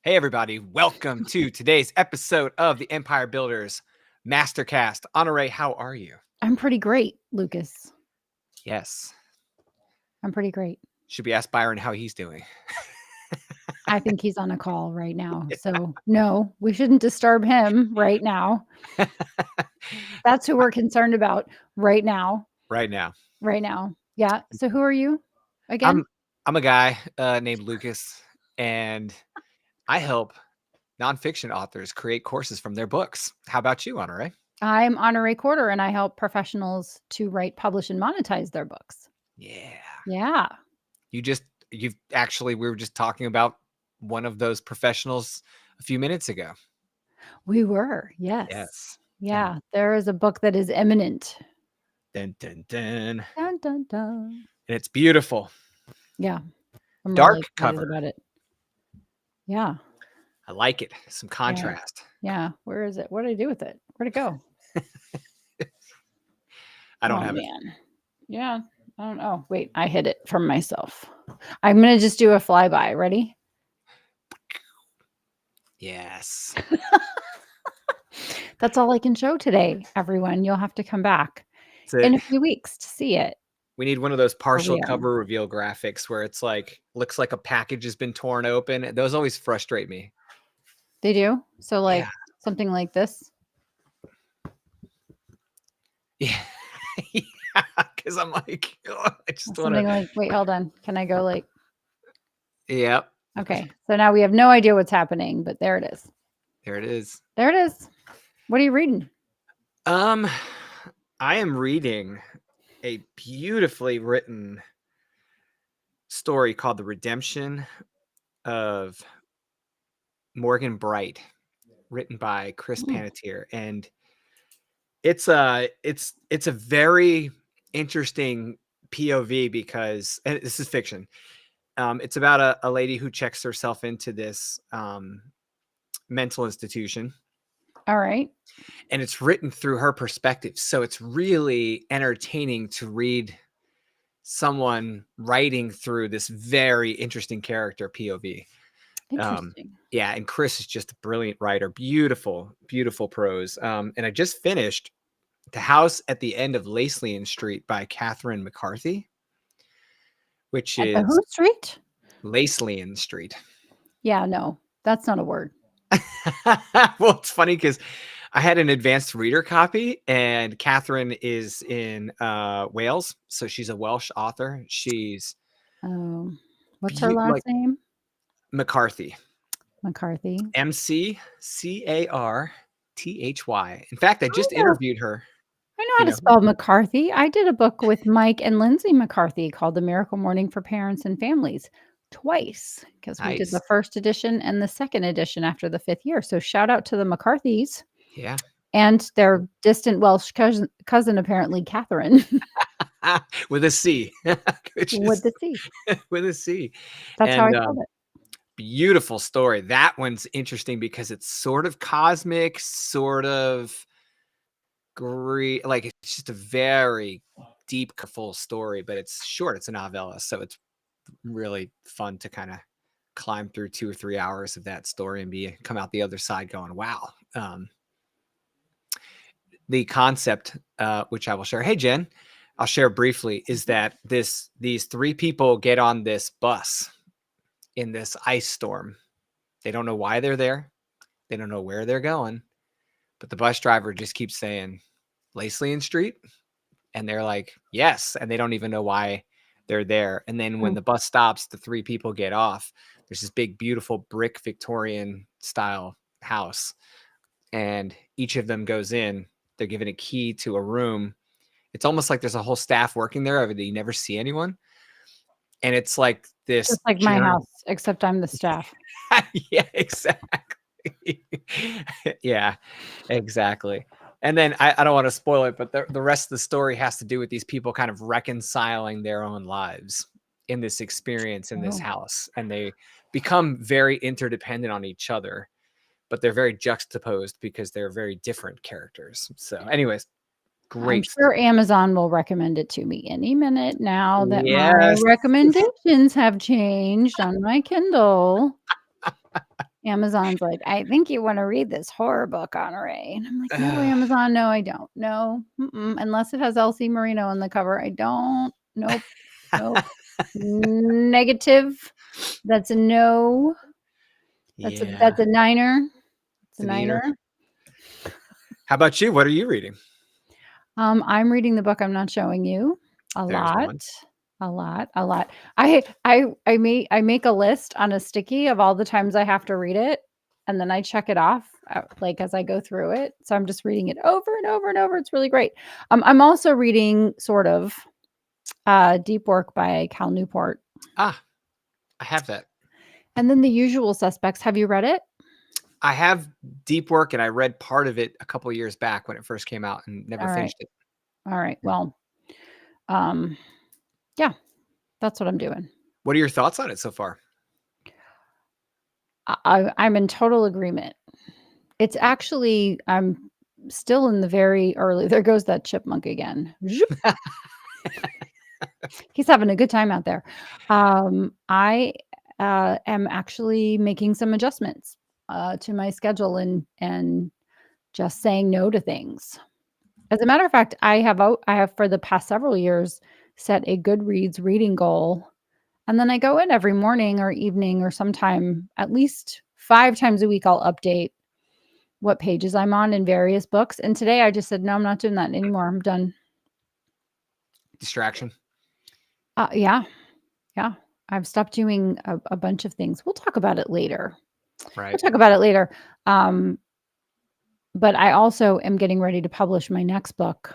Hey, everybody. Welcome to today's episode of the Empire Builders MasterCast. Honore, how are you? I'm pretty great, Lucas. Yes. I'm pretty great. Should we ask Byron how he's doing? I think he's on a call right now. So, no, we shouldn't disturb him right now. That's who we're concerned about right now. Right now. Right now. Yeah. So, who are you again? I'm a guy named Lucas, and I help nonfiction authors create courses from their books. How about you, Honore? I'm Honore Quarter, and I help professionals to write, publish, and monetize their books. Yeah. Yeah. We were just talking about one of those professionals a few minutes ago. We were. Yes. Yes. Yeah. There is a book that is imminent. Dun, dun, dun. Dun, dun, dun. And it's beautiful. Yeah. I'm Dark really excited cover. about it. Yeah. I like it. Some contrast. Yeah. Where is it? What did I do with it? Where'd it go? I don't have it. Yeah. I don't know. Wait, I hid it from myself. I'm going to just do a flyby. Ready? Yes. That's all I can show today, everyone. You'll have to come back in a few weeks to see it. We need one of those partial cover reveal graphics where it's like, looks like a package has been torn open. Those always frustrate me. They do? So like something like this? Yeah. Because I'm like, I just want to. Wait, hold on. Can I go like? Yep. Okay. So now we have no idea what's happening, but there it is. There it is. There it is. What are you reading? I am reading a beautifully written story called The Redemption of Morgan Bright, written by Chris Panettiere. And it's a very interesting POV because, and this is fiction. It's about a lady who checks herself into this mental institution. All right. And it's written through her perspective. So it's really entertaining to read someone writing through this very interesting character POV. Interesting. Yeah. And Chris is just a brilliant writer. Beautiful, beautiful prose. And I just finished The House at the End of Lacellian Street by Catherine McCarthy, which is who street? Lacellian Street. Yeah, no, that's not a word. Well, it's funny because I had an advanced reader copy, and Catherine is in Wales, so she's a Welsh author. She's what's her last name? McCarthy. McCarthy. McCarthy. In fact, I just interviewed her. I know how to spell McCarthy. I did a book with Mike and Lindsay McCarthy called The Miracle Morning for Parents and Families twice, because we did the first edition and the second edition after the 5th year. So shout out to the McCarthys. Yeah. And their distant Welsh cousin apparently, Catherine. With a C. With the C. With a C. That's how I called it. Beautiful story. That one's interesting because it's sort of cosmic, sort of great. Like, it's just a very deep, full story, but it's short. It's a novella. So it's really fun to kind of climb through 2 or 3 hours of that story and come out the other side going, wow. The concept, which I will share. Hey, Jen, I'll share briefly, is that these 3 people get on this bus in this ice storm. They don't know why they're there. They don't know where they're going, but the bus driver just keeps saying Lacellian Street. And they're like, yes. And they don't even know why they're there. And then when the bus stops, the 3 people get off. There's this big, beautiful brick Victorian style house. And each of them goes in. They're given a key to a room. It's almost like there's a whole staff working there, but you never see anyone. And it's like this. Just like my house, except I'm the staff. Yeah, exactly. Yeah, exactly. And then I don't want to spoil it, but the rest of the story has to do with these people kind of reconciling their own lives in this experience in this house. And they become very interdependent on each other, but they're very juxtaposed because they're very different characters. So anyways, great. I'm sure Amazon will recommend it to me any minute now that my recommendations have changed on my Kindle. Amazon's like, "I think you wanna read this horror book, Honore." And I'm like, "No, Amazon, no, I don't. No, unless it has Elsie Marino on the cover, I don't. Nope, nope. Negative. That's a no. That's Yeah. a niner. It's It's a an eater. niner." How about you? What are you reading? I'm reading the book I'm not showing you a There's lot, one. a lot, a lot. I make a list on a sticky of all the times I have to read it, and then I check it off, like, as I go through it. So I'm just reading it over and over and over. It's really great. I'm also reading sort of Deep Work by Cal Newport. I have that. And then The Usual Suspects. Have you read it? I have Deep Work, and I read part of it a couple of years back when it first came out and never All right. finished it. All right. Well, yeah, that's what I'm doing. What are your thoughts on it so far? I'm in total agreement. It's actually, I'm still in the very early, there goes that chipmunk again. He's having a good time out there. I am actually making some adjustments to my schedule and just saying no to things. As a matter of fact, I have for the past several years set a Goodreads reading goal, and then I go in every morning or evening or sometime at least 5 times a week. I'll update what pages I'm on in various books. And today I just said, no, I'm not doing that anymore. I'm done. Distraction. Yeah. Yeah. I've stopped doing a bunch of things. We'll talk about it later. Right. We'll talk about it later. But I also am getting ready to publish my next book.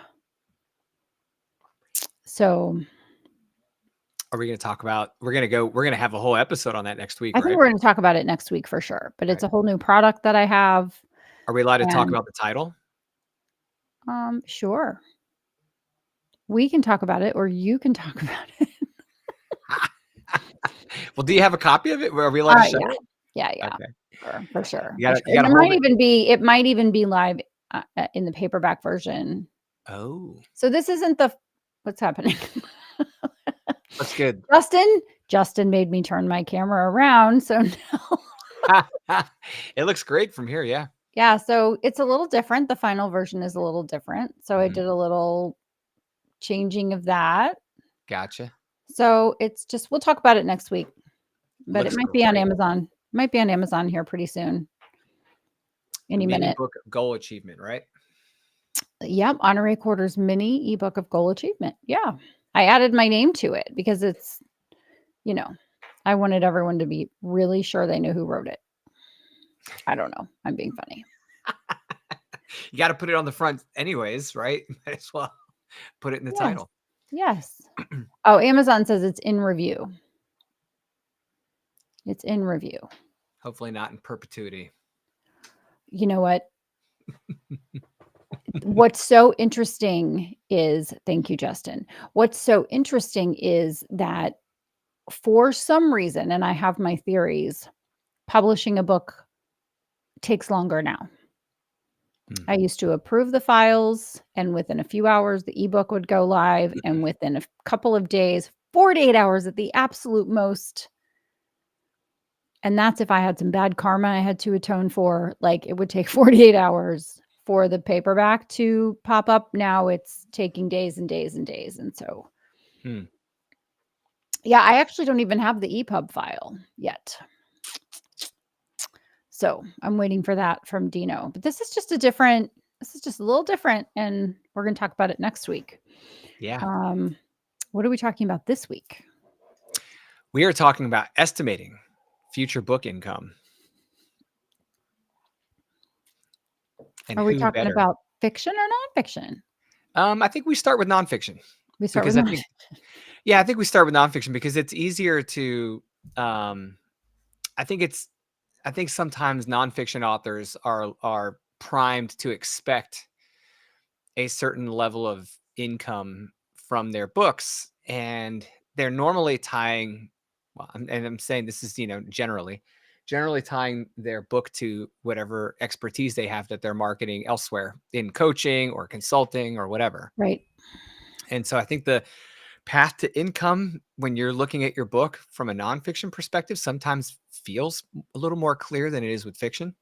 So are we going to talk about, we're going to have a whole episode on that next week, I think we're going to talk about it next week for sure, but it's a whole new product that I have. Are we allowed to talk about the title? Sure. We can talk about it, or you can talk about it. Well, do you have a copy of it? Are we allowed to show it? Yeah. Okay. For sure. It might even be live in the paperback version. Oh. So this isn't what's happening. That's good. Justin made me turn my camera around, so now it looks great from here, yeah. Yeah, so it's a little different. The final version is a little different. So I did a little changing of that. Gotcha. So it's just, we'll talk about it next week. But Looks it might be on Amazon. Might be on Amazon here pretty soon. Any minute. Book of goal achievement, right? Yep, Honore Quarter's mini ebook of goal achievement. Yeah. I added my name to it because it's, I wanted everyone to be really sure they knew who wrote it. I don't know. I'm being funny. You got to put it on the front anyways, right? Might as well put it in the title. Yes. Oh, Amazon says it's in review. It's in review. Hopefully not in perpetuity. You know what? What's so interesting is, thank you, Justin. What's so interesting is that for some reason, and I have my theories, publishing a book takes longer now. I used to approve the files, and within a few hours, the ebook would go live, and within a couple of days, 48 hours at the absolute most. And that's if I had some bad karma I had to atone for. Like, it would take 48 hours for the paperback to pop up. Now it's taking days and days and days. And so, yeah, I actually don't even have the EPUB file yet. So I'm waiting for that from Dino. But this is just a little different. And we're going to talk about it next week. Yeah. What are we talking about this week? We are talking about estimating future book income. And are we talking about fiction or nonfiction? I think we start with nonfiction. I think we start with nonfiction because it's easier to. I think sometimes nonfiction authors are primed to expect a certain level of income from their books, and they're normally tying. Well, and I'm saying this is generally tying their book to whatever expertise they have that they're marketing elsewhere in coaching or consulting or whatever. Right. And so I think the path to income when you're looking at your book from a nonfiction perspective sometimes feels a little more clear than it is with fiction.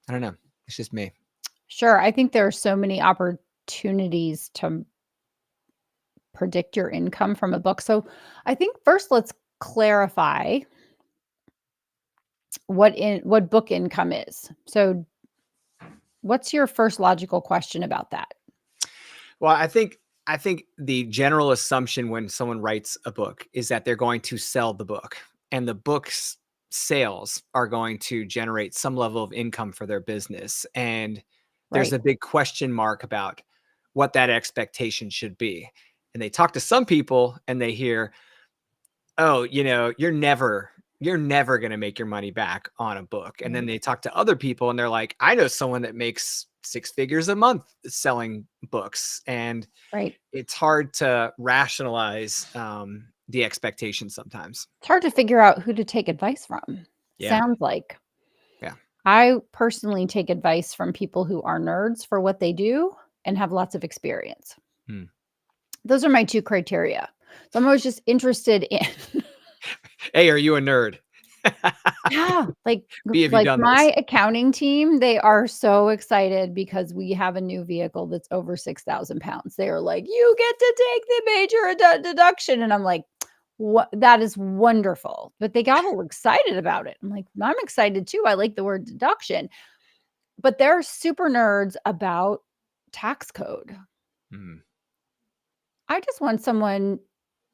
I don't know. It's just me. Sure. I think there are so many opportunities to predict your income from a book. So I think first let's clarify what book income is. So what's your first logical question about that? Well, I think the general assumption when someone writes a book is that they're going to sell the book, and the book's sales are going to generate some level of income for their business. And there's Right. a big question mark about what that expectation should be. And they talk to some people and they hear, "Oh, you're never going to make your money back on a book." And then Right. they talk to other people and they're like, "I know someone that makes 6 figures a month selling books." And Right. it's hard to rationalize the expectation sometimes. It's hard to figure out who to take advice from. Yeah. Sounds like. Yeah. I personally take advice from people who are nerds for what they do and have lots of experience. Hmm. Those are my 2 criteria. So I'm always just interested in Hey, are you a nerd? yeah, B, have you done this? my accounting team, they are so excited because we have a new vehicle that's over 6,000 pounds. They are like, "You get to take the major deduction," and I'm like, "What? That is wonderful." But they got all excited about it. I'm like, "I'm excited too. I like the word deduction." But they're super nerds about tax code. Hmm. I just want someone,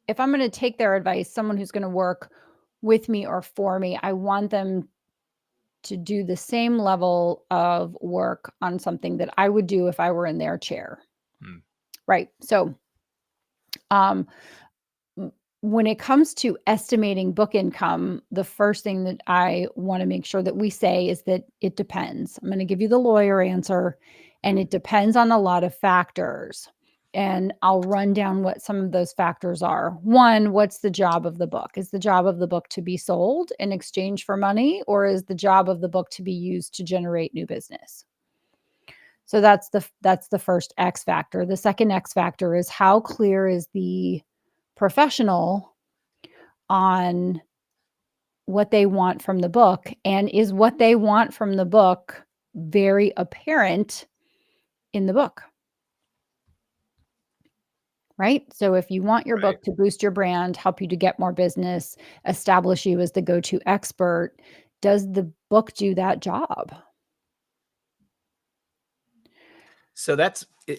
if I'm gonna take their advice, someone who's gonna work with me or for me, I want them to do the same level of work on something that I would do if I were in their chair. Hmm. Right. So, um, when it comes to estimating book income, the first thing that I want to make sure that we say is that it depends. I'm going to give you the lawyer answer, and it depends on a lot of factors. And I'll run down what some of those factors are. One, what's the job of the book? Is the job of the book to be sold in exchange for money, or is the job of the book to be used to generate new business? So that's the first X factor. The second X factor is how clear is the professional on what they want from the book, and is what they want from the book very apparent in the book? Right? So if you want your Right. book to boost your brand, help you to get more business, establish you as the go-to expert, does the book do that job? So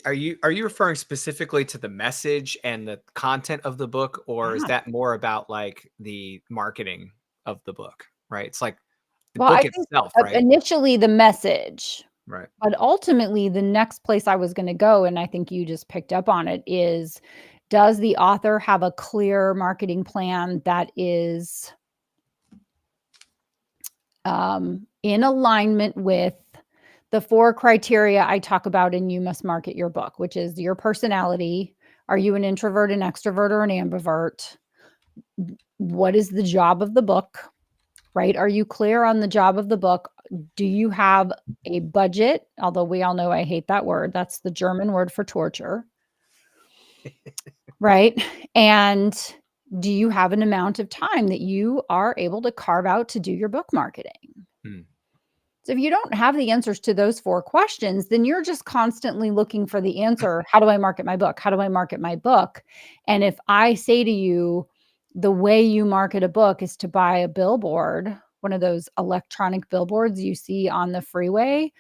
are you referring specifically to the message and the content of the book, or is Yeah. that more about like the marketing of the book? Right. It's like the Well, I book think, itself, right? initially the message, Right. but ultimately the next place I was gonna go, and I think you just picked up on it, is does the author have a clear marketing plan that is, in alignment with the 4 criteria I talk about in You Must Market Your Book, which is your personality. Are you an introvert, an extrovert, or an ambivert? What is the job of the book? Right? Are you clear on the job of the book? Do you have a budget? Although we all know I hate that word. That's the German word for torture. Right? And do you have an amount of time that you are able to carve out to do your book marketing? Hmm. So if you don't have the answers to those 4 questions, then you're just constantly looking for the answer. How do I market my book? How do I market my book? And if I say to you, the way you market a book is to buy a billboard, one of those electronic billboards you see on the freeway,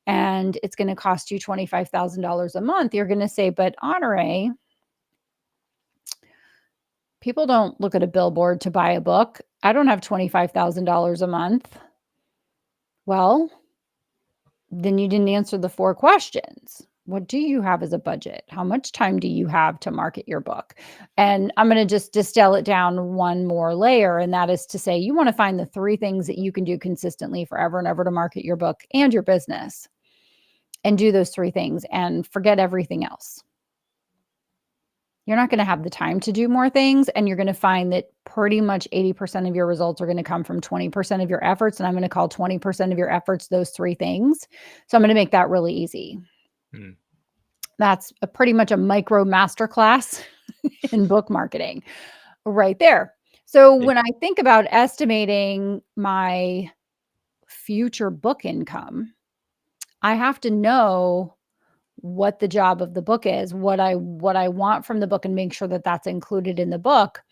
and it's going to cost you $25,000 a month, you're going to say, but Honore, people don't look at a billboard to buy a book. I don't have $25,000 a month. Well, then you didn't answer the 4 questions. What do you have as a budget? How much time do you have to market your book? And I'm going to just distill it down one more layer. And that is to say, you want to find the 3 things that you can do consistently forever and ever to market your book and your business, and do those 3 things and forget everything else. You're not going to have the time to do more things. And you're going to find that pretty much 80% of your results are going to come from 20% of your efforts. And I'm going to call 20% of your efforts those 3 things. So I'm going to make that really easy. Hmm. That's pretty much a micro masterclass in book marketing right there. So when I think about estimating my future book income, I have to know what the job of the book is, what I want from the book, and make sure that that's included in the book.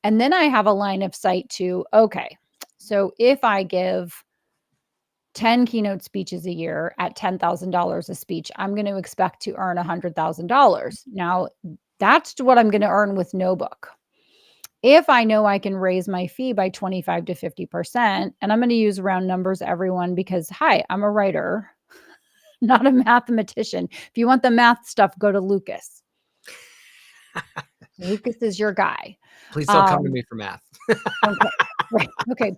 And then I have a line of sight to, okay, so if I give 10 keynote speeches a year at $10,000 a speech, I'm going to expect to earn $100,000. Now, that's what I'm going to earn with no book. If I know I can raise my fee by 25 to 50%, and I'm going to use round numbers, everyone, because hi, I'm a writer, not a mathematician. If you want the math stuff, go to Lucas. Lucas is your guy. Please don't come to me for math. Okay. Right. Okay.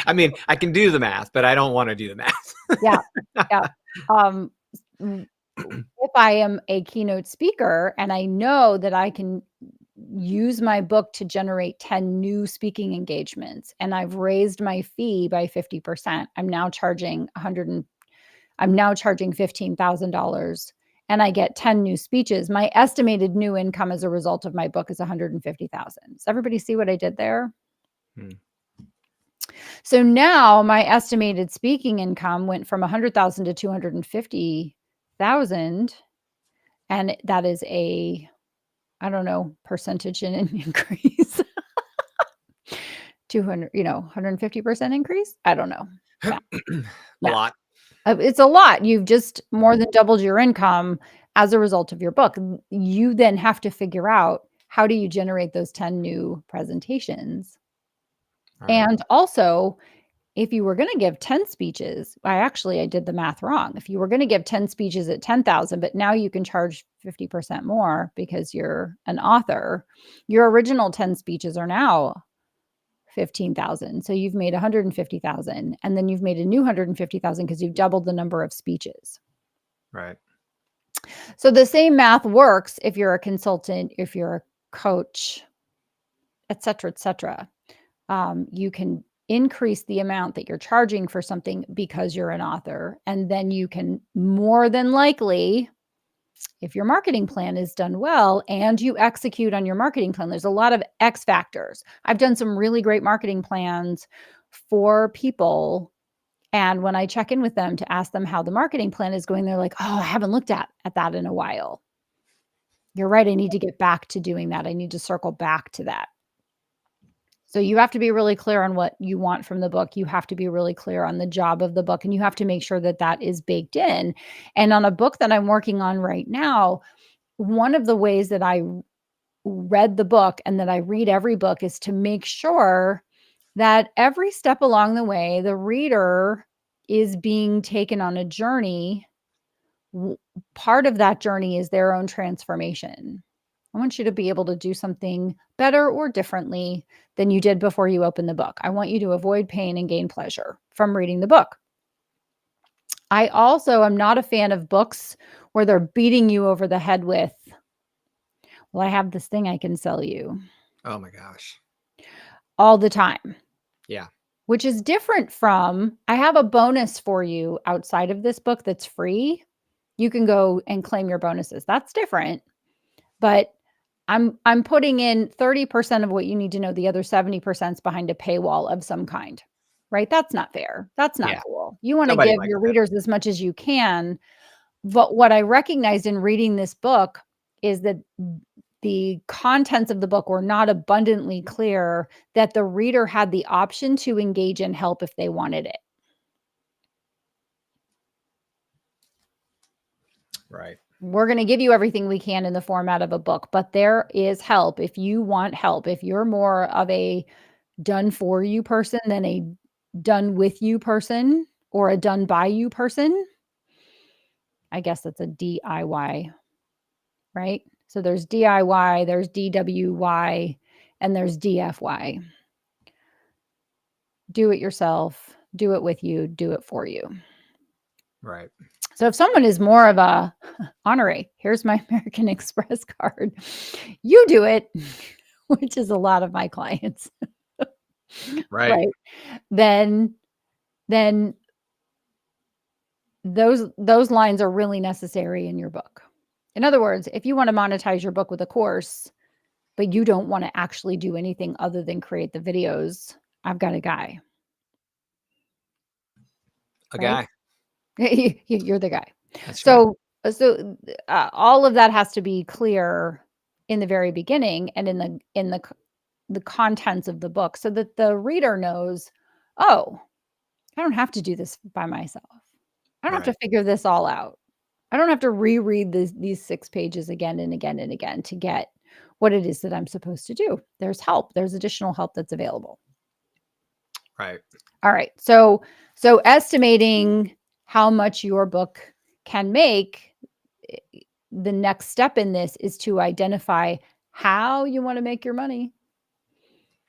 I mean, I can do the math, but I don't want to do the math. Yeah. If I am a keynote speaker and I know that I can use my book to generate 10 new speaking engagements and I've raised my fee by 50%, I'm now charging $15,000 and I get 10 new speeches. My estimated new income as a result of my book is $150,000. Does everybody see what I did there? So now my estimated speaking income went from 100,000 to 250,000. And that is a, I don't know, percentage in an increase. 200, 150% increase. I don't know. A lot. It's a lot. You've just more than doubled your income as a result of your book. You then have to figure out, how do you generate those 10 new presentations? Right. And also, if you were going to give 10 speeches, I did the math wrong. If you were going to give 10 speeches at 10,000, but now you can charge 50% more because you're an author, your original 10 speeches are now 15,000. So you've made 150,000, and then you've made a new 150,000 because you've doubled the number of speeches. Right. So the same math works if you're a consultant, if you're a coach, et cetera, et cetera. You can increase the amount that you're charging for something because you're an author. And then you can more than likely, if your marketing plan is done well and you execute on your marketing plan, there's a lot of X factors. I've done some really great marketing plans for people. And when I check in with them to ask them how the marketing plan is going, they're like, oh, I haven't looked at that in a while. You're right. I need to get back to doing that. I need to circle back to that. So you have to be really clear on what you want from the book. You have to be really clear on the job of the book, and you have to make sure that that is baked in. And on a book that I'm working on right now, one of the ways that I read the book and that I read every book is to make sure that every step along the way, the reader is being taken on a journey. Part of that journey is their own transformation. I want you to be able to do something better or differently than you did before you opened the book. I want you to avoid pain and gain pleasure from reading the book. I also am not a fan of books where they're beating you over the head with, well, I have this thing I can sell you. Oh my gosh. All the time. Yeah. Which is different from, I have a bonus for you outside of this book that's free. You can go and claim your bonuses. That's different. But I'm putting in 30% of what you need to know. The other 70% is behind a paywall of some kind, right? That's not fair. That's not cool. You want to give your readers as much as you can. But what I recognized in reading this book is that the contents of the book were not abundantly clear, that the reader had the option to engage in help if they wanted it. Right. We're going to give you everything we can in the format of a book, but there is help if you want help. If you're more of a done for you person than a done with you person, or a done by you person, I guess that's a DIY, right? So there's DIY, there's DWY, and there's DFY. Do it yourself, do it with you, do it for you. Right. So if someone is more of a honorary, here's my American Express card, you do it, which is a lot of my clients. Right. Then those lines are really necessary in your book. In other words, if you want to monetize your book with a course, but you don't want to actually do anything other than create the videos, I've got a guy. Guy. You're the guy. That's right. So all of that has to be clear in the very beginning and in the contents of the book so that the reader knows, oh, I don't have to do this by myself. I don't have to figure this all out. I don't have to reread these 6 pages again and again and again to get what it is that I'm supposed to do. There's help. There's additional help that's available. Right. All right. So estimating how much your book can make, the next step in this is to identify how you want to make your money.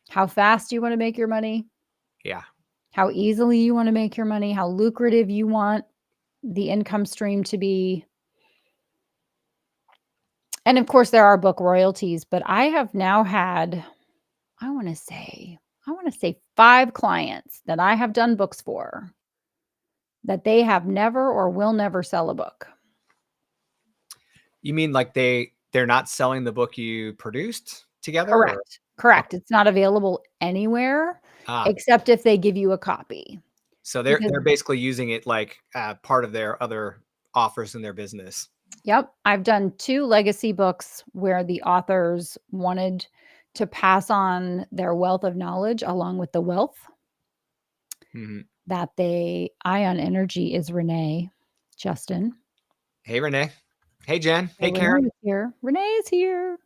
How fast you want to make your money. Yeah. How easily you want to make your money, how lucrative you want the income stream to be. And of course, there are book royalties, but I have now had, I want to say 5 clients that I have done books for that they have never or will never sell a book. You mean like they're not selling the book you produced together? Correct. Correct. It's not available anywhere except if they give you a copy. So they're basically using it like part of their other offers in their business. Yep. I've done 2 legacy books where the authors wanted to pass on their wealth of knowledge along with the wealth that Ion Energy is Renee, Justin. Hey, Renee. Hey, Jen. So hey, Karen. Renee is here. Renee is here.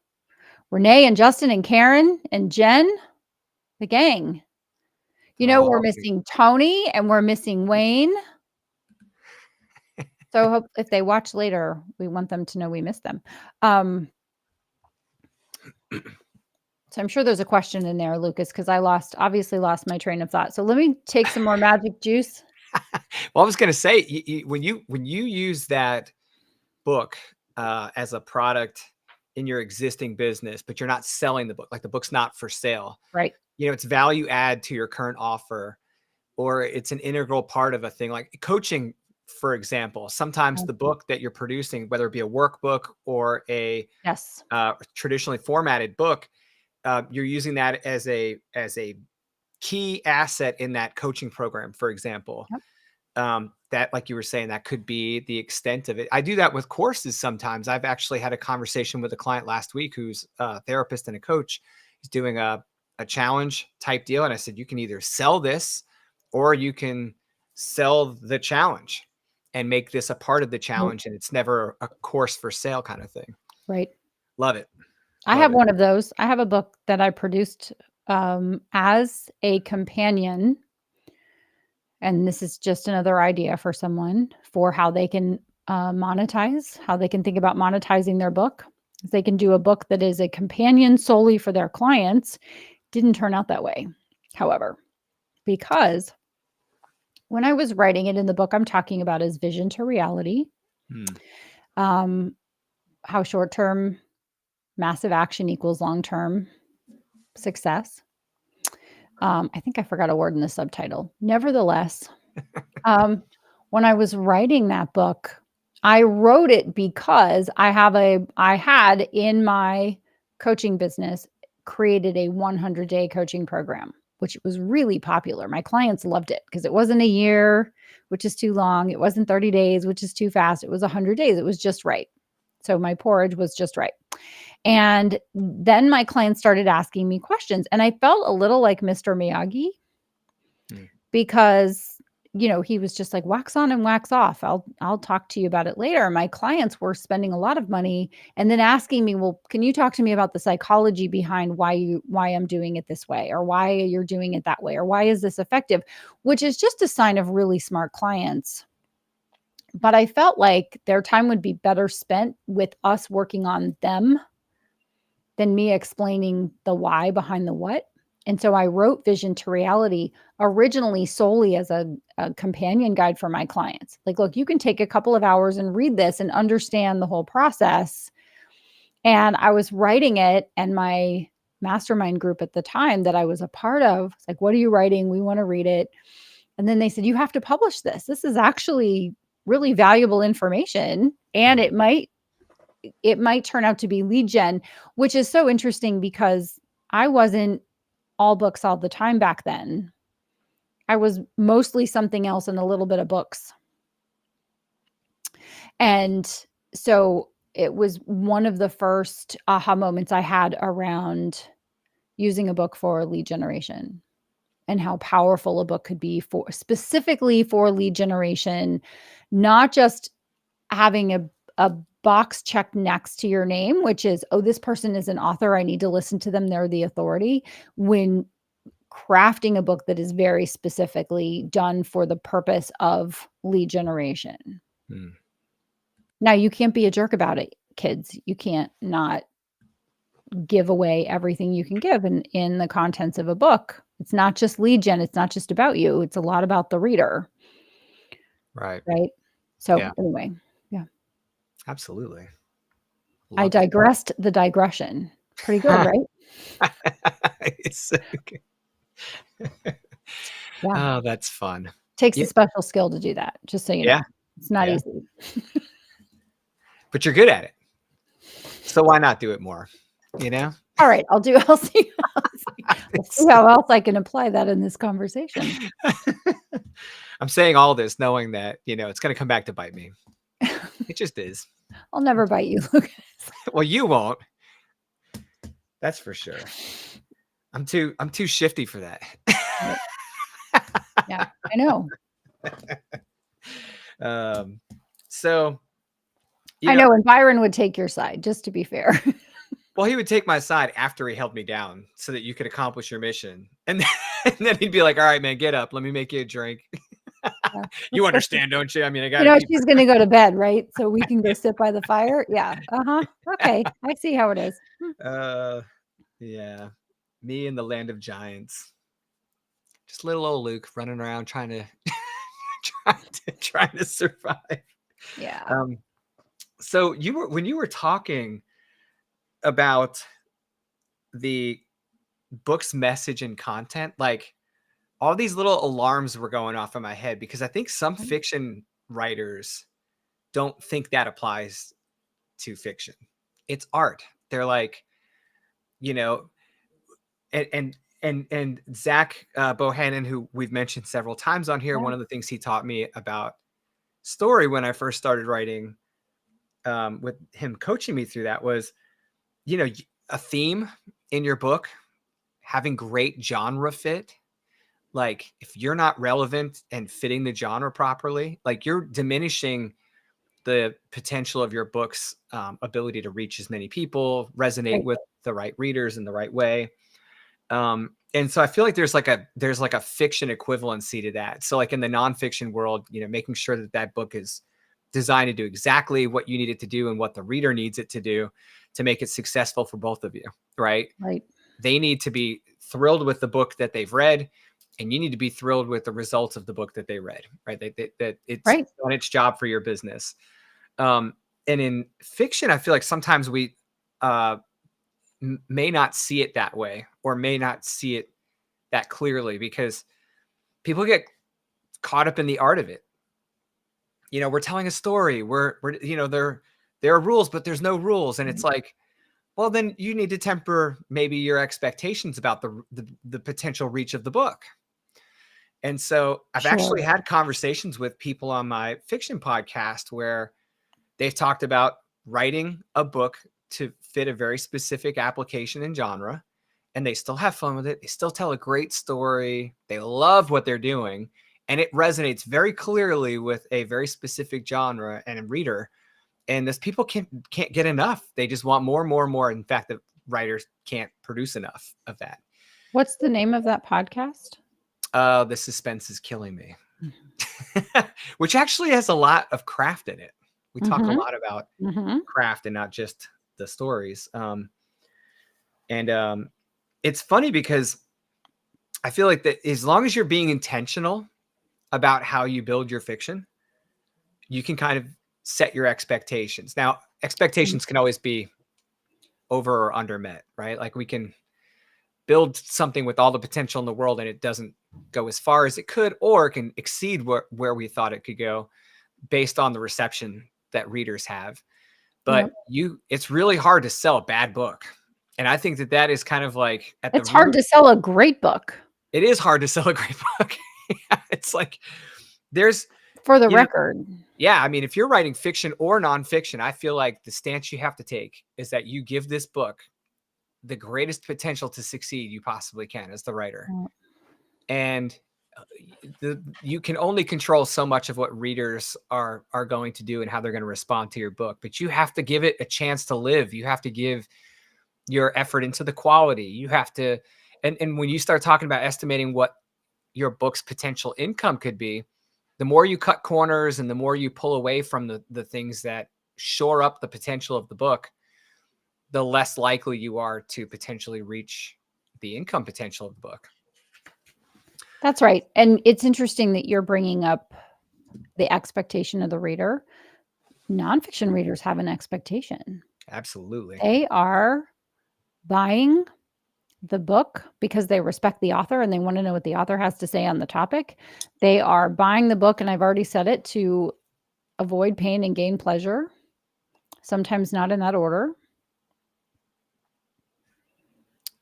Renee and Justin and Karen and Jen, the gang. You know, we're missing Tony and we're missing Wayne. So if they watch later, we want them to know we miss them. So I'm sure there's a question in there, Lucas, because I obviously lost my train of thought. So let me take some more magic juice. Well, I was going to say, when you use that book as a product in your existing business, but you're not selling the book, like the book's not for sale, right? You know, it's value add to your current offer, or it's an integral part of a thing like coaching, for example. Sometimes the book that you're producing, whether it be a workbook or a traditionally formatted book, you're using that as a key asset in that coaching program, for example. That, like you were saying, that could be the extent of it. I do that with courses sometimes. I've actually had a conversation with a client last week who's a therapist and a coach. He's doing a challenge type deal. And I said, you can either sell this or you can sell the challenge and make this a part of the challenge. And it's never a course for sale kind of thing. Right. Love it. I have one of those. I have a book that I produced as a companion. And this is just another idea for someone for how they can monetize, how they can think about monetizing their book. They can do a book that is a companion solely for their clients. Didn't turn out that way, however, because when I was writing it in the book, I'm talking about is vision to reality. How short-term massive action equals long-term success. I think I forgot a word in the subtitle. Nevertheless, when I was writing that book, I wrote it because I had in my coaching business created a 100-day coaching program, which was really popular. My clients loved it because it wasn't a year, which is too long. It wasn't 30 days, which is too fast. It was 100 days. It was just right. So my porridge was just right. And then my clients started asking me questions, and I felt a little like Mr. Miyagi because, you know, he was just like, wax on and wax off. I'll talk to you about it later. My clients were spending a lot of money and then asking me, well, can you talk to me about the psychology behind why I'm doing it this way, or why you're doing it that way, or why is this effective, which is just a sign of really smart clients. But I felt like their time would be better spent with us working on them than me explaining the why behind the what. And so I wrote Vision to Reality originally solely as a companion guide for my clients. Like, look, you can take a couple of hours and read this and understand the whole process. And I was writing it, and my mastermind group at the time that I was a part of, was like, what are you writing? We want to read it. And then they said, you have to publish this. This is actually really valuable information, and it might it might turn out to be lead gen, which is so interesting because I wasn't all books all the time back then. I was mostly something else and a little bit of books. And so it was one of the first aha moments I had around using a book for lead generation and how powerful a book could be for specifically for lead generation, not just having a box checked next to your name, which is, oh, this person is an author. I need to listen to them. They're the authority. When crafting a book that is very specifically done for the purpose of lead generation. Now, you can't be a jerk about it, kids. You can't not give away everything you can give in the contents of a book. It's not just lead gen. It's not just about you. It's a lot about the reader. Right. So anyway, yeah. Absolutely. I digressed the digression. Pretty good, right? It's okay. Yeah. Oh, that's fun. Takes a special skill to do that, just so you know. It's not easy. But you're good at it. So why not do it more? You know? All right, I'll see how else I can apply that in this conversation. I'm saying all this knowing that, it's going to come back to bite me. It just is. I'll never bite you, Lucas. Well, you won't. That's for sure. I'm too shifty for that. Yeah, I know. So, I know, and Byron would take your side, just to be fair. Well, he would take my side after he held me down so that you could accomplish your mission. And then he'd be like, all right, man, get up. Let me make you a drink. You understand, don't you? I mean, I got she's going to go to bed, right? So we can go sit by the fire. Yeah. Okay. I see how it is. Yeah. Me in the land of giants. Just little old Luke running around trying to survive. Yeah. So when you were talking about the book's message and content, like all these little alarms were going off in my head because I think some fiction writers don't think that applies to fiction. It's art. They're like, and Zach Bohannon, who we've mentioned several times on here, one of the things he taught me about story when I first started writing, with him coaching me through that was, a theme in your book, having great genre fit. Like if you're not relevant and fitting the genre properly, like you're diminishing the potential of your book's ability to reach as many people, resonate with the right readers in the right way. And so I feel like there's like a fiction equivalency to that. So like in the nonfiction world, making sure that book is designed to do exactly what you need it to do and what the reader needs it to do to make it successful for both of you. Right. They need to be thrilled with the book that they've read, and you need to be thrilled with the results of the book that they read. Right. That it's done its job for your business. And in fiction, I feel like sometimes we may not see it that way, or may not see it that clearly, because people get caught up in the art of it. We're telling a story. We're there are rules, but there's no rules. And it's like, well, then you need to temper maybe your expectations about the potential reach of the book. And so I've actually had conversations with people on my fiction podcast where they've talked about writing a book to fit a very specific application and genre, and they still have fun with it. They still tell a great story. They love what they're doing, and it resonates very clearly with a very specific genre and a reader. And this people can't get enough. They just want more and more and more. In fact, the writers can't produce enough of that. What's the name of that podcast? The Suspense is Killing Me, which actually has a lot of craft in it. We talk a lot about craft and not just the stories. It's funny because I feel like that as long as you're being intentional about how you build your fiction, you can kind of set your expectations. Now, expectations can always be over or under met, right? Like we can build something with all the potential in the world and it doesn't go as far as it could, or it can exceed where we thought it could go based on the reception that readers have. but it's really hard to sell a bad book. And I think that is kind of like at the It's hard root. to sell a great book. It is hard to sell a great book. It's like there's, For the record. Yeah, I mean, if you're writing fiction or nonfiction, I feel like the stance you have to take is that you give this book the greatest potential to succeed you possibly can as the writer. And you can only control so much of what readers are going to do and how they're going to respond to your book, but you have to give it a chance to live. You have to give your effort into the quality. You have to, and when you start talking about estimating what your book's potential income could be, the more you cut corners and the more you pull away from the things that shore up the potential of the book, the less likely you are to potentially reach the income potential of the book. That's right. And it's interesting that you're bringing up the expectation of the reader. Nonfiction readers have an expectation. Absolutely. They are buying the book because they respect the author and they want to know what the author has to say on the topic. They are buying the book, and I've already said it, to avoid pain and gain pleasure, sometimes not in that order.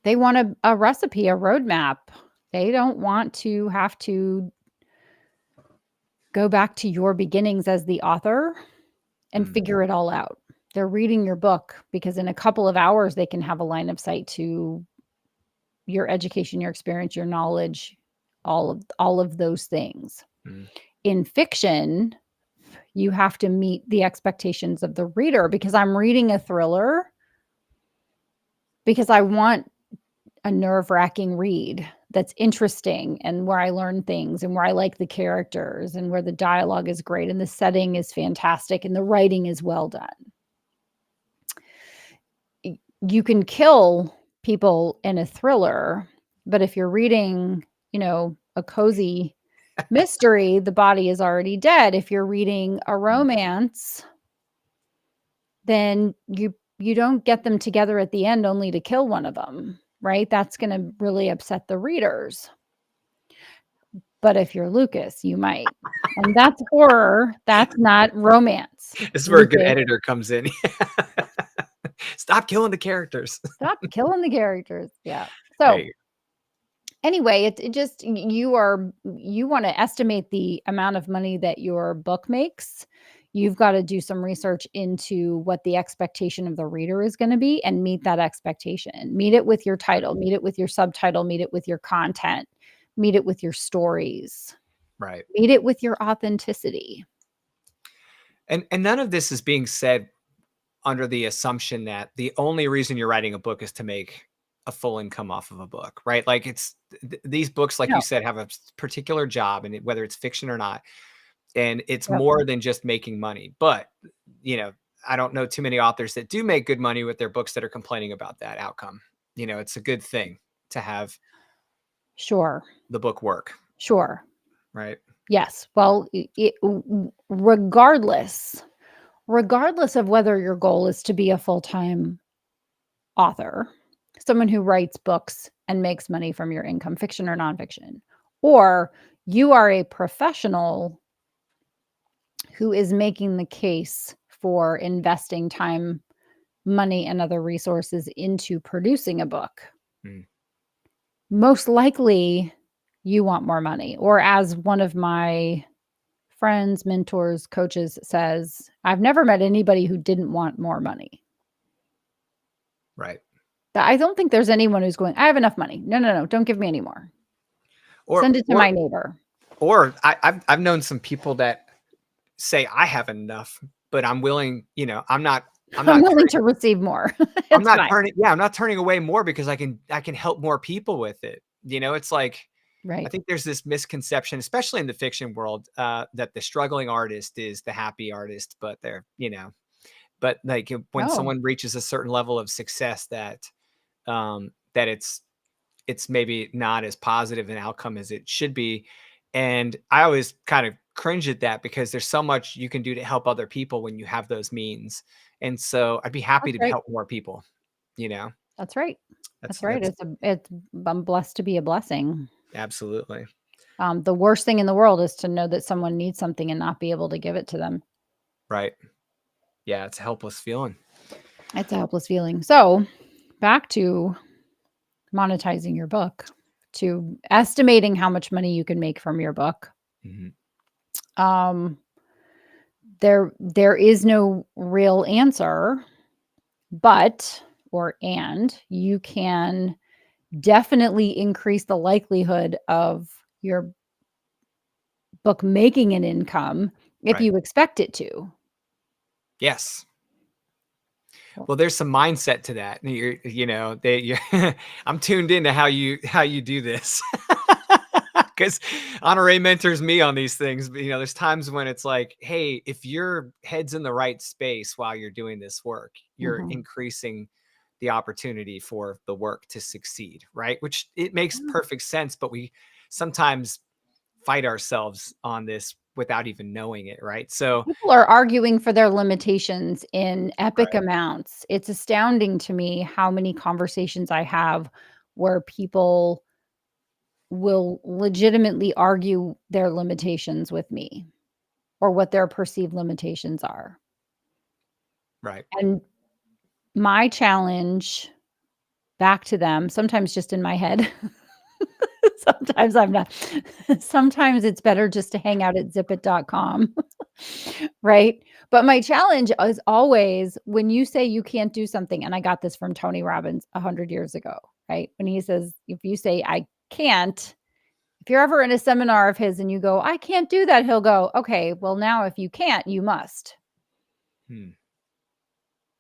They want a recipe, a roadmap. They don't want to have to go back to your beginnings as the author and figure it all out. They're reading your book because in a couple of hours, they can have a line of sight to your education, your experience, your knowledge, all of those things. In fiction, you have to meet the expectations of the reader, because I'm reading a thriller because I want a nerve-wracking read that's interesting and where I learn things and where I like the characters and where the dialogue is great and the setting is fantastic and the writing is well done. You can kill people in a thriller, but if you're reading, a cozy mystery, the body is already dead. If you're reading a romance, then you don't get them together at the end only to kill one of them, right? That's going to really upset the readers. But if you're Lucas, you might. And that's horror. That's not romance. This is where a good editor comes in. Stop killing the characters. Stop killing the characters. Yeah. So anyway, it just, you want to estimate the amount of money that your book makes. You've got to do some research into what the expectation of the reader is going to be and meet that expectation. Meet it with your title, meet it with your subtitle, meet it with your content, meet it with your stories. Right. Meet it with your authenticity. And none of this is being said under the assumption that the only reason you're writing a book is to make a full income off of a book, right? Like it's these books, like you said, have a particular job, and whether it's fiction or not, and it's more than just making money. But, I don't know too many authors that do make good money with their books that are complaining about that outcome. It's a good thing to have the book work. Sure. Right. Yes. Well, regardless of whether your goal is to be a full-time author, someone who writes books and makes money from your income, fiction or nonfiction, or you are a professional who is making the case for investing time, money, and other resources into producing a book, most likely you want more money. Or as one of my friends, mentors, coaches says, I've never met anybody who didn't want more money. Right. I don't think there's anyone who's going, I have enough money. No. Don't give me any more. Send it to my neighbor. Or I've known some people that say I have enough, but I'm willing, I'm not willing to receive more. I'm not turning away more because I can help more people with it. It's like, right. I think there's this misconception, especially in the fiction world, that the struggling artist is the happy artist, but but like when someone reaches a certain level of success that it's maybe not as positive an outcome as it should be. And I always kind of cringe at that because there's so much you can do to help other people when you have those means. And so I'd be happy to help more people, That's right. That's right. I'm blessed to be a blessing. Absolutely. The worst thing in the world is to know that someone needs something and not be able to give it to them. Right. Yeah, it's a helpless feeling. It's a helpless feeling. So back to monetizing your book, to estimating how much money you can make from your book. Um, there is no real answer, but and you can definitely increase the likelihood of your book making an income if Right. you expect it to. Yes. Well, there's some mindset to that. I'm tuned into how you do this. Because Honore mentors me on these things. But, there's times when it's like, hey, if your head's in the right space while you're doing this work, you're increasing the opportunity for the work to succeed, right? Which it makes perfect sense, but we sometimes fight ourselves on this without even knowing it, right? So people are arguing for their limitations in epic right. amounts. It's astounding to me how many conversations I have where people will legitimately argue their limitations with me or what their perceived limitations are. Right. And my challenge back to them, sometimes just in my head, sometimes I'm not, sometimes it's better just to hang out at zipit.com, right? But my challenge is always when you say you can't do something, and I got this from Tony Robbins 100 years ago, right? When he says, if you say, I can't, if you're ever in a seminar of his and you go, I can't do that, he'll go, okay, well, now if you can't, you must.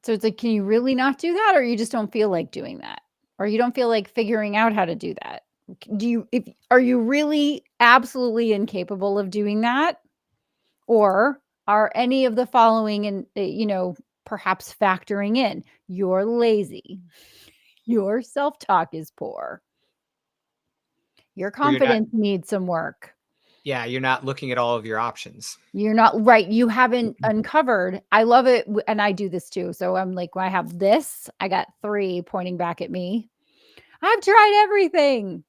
So it's like, can you really not do that? Or you just don't feel like doing that? Or you don't feel like figuring out how to do that? Are you really absolutely incapable of doing that? Or are any of the following and, perhaps factoring in? You're lazy. Your self-talk is poor. Your confidence needs some work. Yeah, you're not looking at all of your options. You're not right. You haven't uncovered. I love it. And I do this too. So I'm like, when I have this, I got 3 pointing back at me. I've tried everything.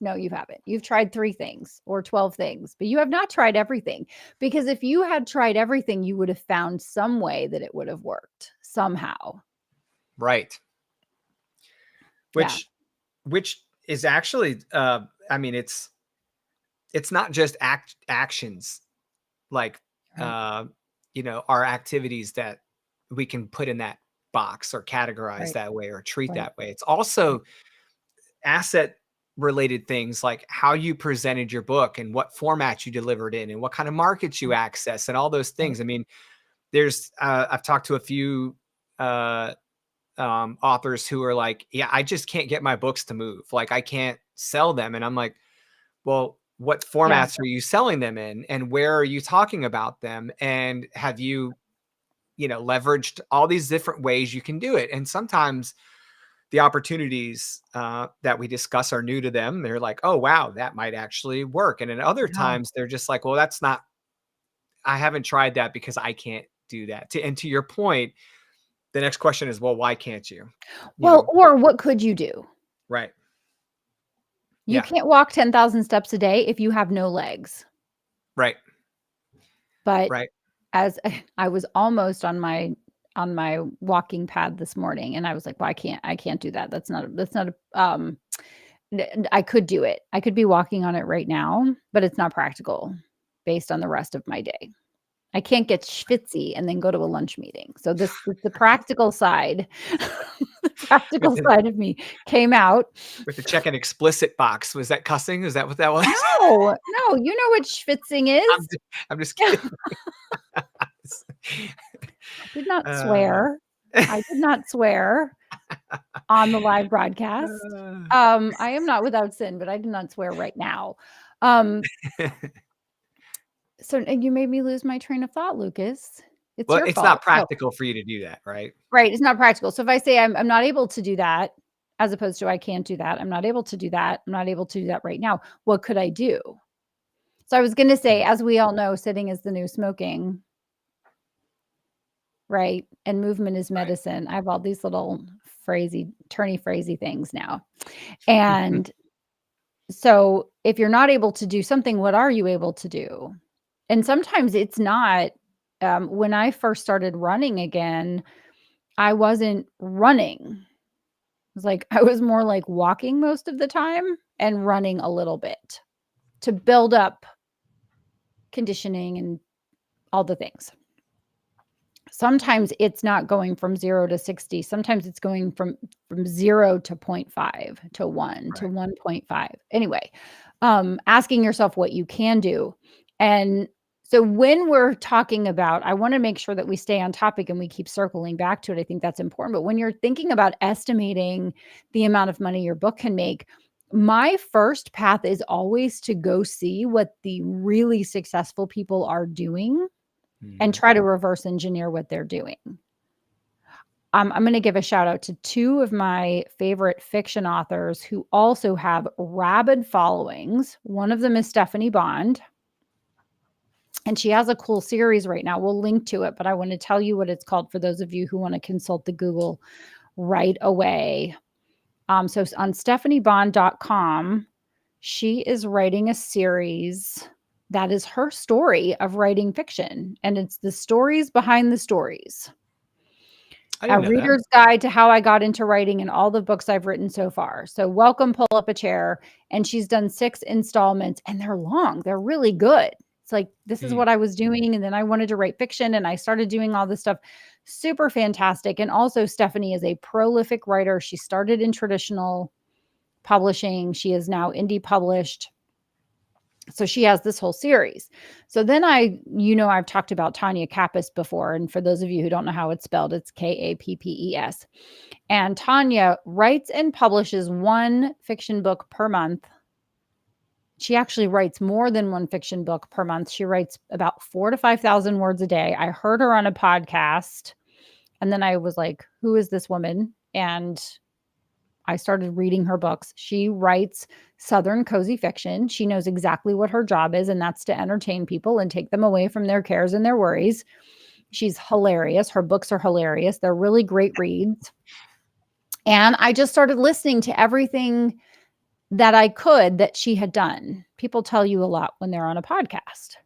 No, you haven't. You've tried 3 things or 12 things, but you have not tried everything. Because if you had tried everything, you would have found some way that it would have worked somehow. Right. Yeah. Which is actually, I mean, it's not just actions like, Right. our activities that we can put in that box or categorize Right. that way or treat Right. that way. It's also asset related things like how you presented your book and what format you delivered in and what kind of markets you Right. access and all those Right. things. I mean, there's I've talked to a few authors who are like, yeah, I just can't get my books to move. Like I can't sell them. And I'm like, well, what Yeah. formats are you selling them in? And where are you talking about them? And have you, leveraged all these different ways you can do it? And sometimes the opportunities that we discuss are new to them. They're like, oh, wow, that might actually work. And then other Yeah. times they're just like, well, that's not, I haven't tried that because I can't do that. And to your point, the next question is, well, why can't you? Well, or what could you do? Right. You Yeah. can't walk 10,000 steps a day if you have no legs. Right. But Right. as I was almost on my walking pad this morning and I was like, well, I can't do that. That's not I could do it. I could be walking on it right now, but it's not practical based on the rest of my day. I can't get schwitzy and then go to a lunch meeting. So the practical side, the With practical the side of me came out. check an explicit box. Was that cussing? Is that what that was? No, no, you know what schwitzing is? I'm just kidding. I did not Uh, swear. I did not swear on the live broadcast. uh, I am not without sin, but I did not swear right now. Um, so and you made me lose my train of thought, Lucas. It's well, your it's not fault. So, practical for you to do that, right? right, it's not practical. So if I say I'm not able to do that, as opposed to I can't do that, I'm not able to do that, I'm not able to do that right now. What could I do? So I was going to say, as we all know, sitting is the new smoking. Right, and movement is Right. medicine. I have all these little turny phrasey things now. And so if you're not able to do something, what are you able to do? And sometimes it's not when I first started running again, I wasn't running. It was like I was more like walking most of the time and running a little bit to build up conditioning and all the things. Sometimes it's not going from 0 to 60. Sometimes it's going from 0 to 0.5 to 1 to 1.5. Anyway, asking yourself what you can do. And so when we're talking about, I want to make sure that we stay on topic and we keep circling back to it. I think that's important. But when you're thinking about estimating the amount of money your book can make, my first path is always to go see what the really successful people are doing and try to reverse engineer what they're doing. I'm going to give a shout out to two of my favorite fiction authors who also have rabid followings. One of them is Stephanie Bond, and she has a cool series right now. We'll link to it, but I want to tell you what it's called for those of you who want to consult the Google right away. So on stephaniebond.com, she is writing a series that is her story of writing fiction, and it's the stories behind the stories. A reader's guide to how I got into writing and all the books I've written so far. So welcome, pull up a chair. And she's done 6 installments, and they're long. They're really good. It's like, this is what I was doing. And then I wanted to write fiction, and I started doing all this stuff. Super fantastic. And also Stephanie is a prolific writer. She started in traditional publishing. She is now indie published. So she has this whole series. So then I've talked about Tanya Kappes before. And for those of you who don't know how it's spelled, it's Kappes. And Tanya writes and publishes 1 fiction book per month. She actually writes more than 1 fiction book per month. She writes about 4,000 to 5,000 words a day. I heard her on a podcast, and then I was like, who is this woman? And I started reading her books. She writes Southern cozy fiction. She knows exactly what her job is, and that's to entertain people and take them away from their cares and their worries. She's hilarious. Her books are hilarious. They're really great reads. And I just started listening to everything that I could that she had done. People tell you a lot when they're on a podcast.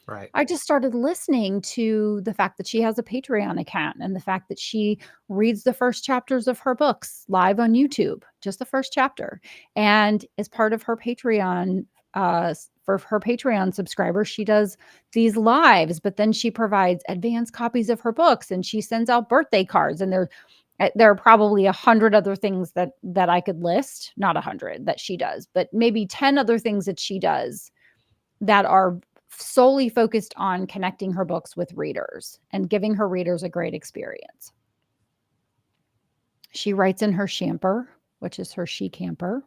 Right. I just started listening to the fact that she has a Patreon account and the fact that she reads the first chapters of her books live on YouTube, just the first chapter. And as part of her Patreon, for her Patreon subscribers, she does these lives, but then she provides advanced copies of her books, and she sends out birthday cards. And there are probably 100 other things that I could list, not 100 that she does, but maybe 10 other things that she does that are solely focused on connecting her books with readers and giving her readers a great experience. She writes in her Shamper, which is her she camper.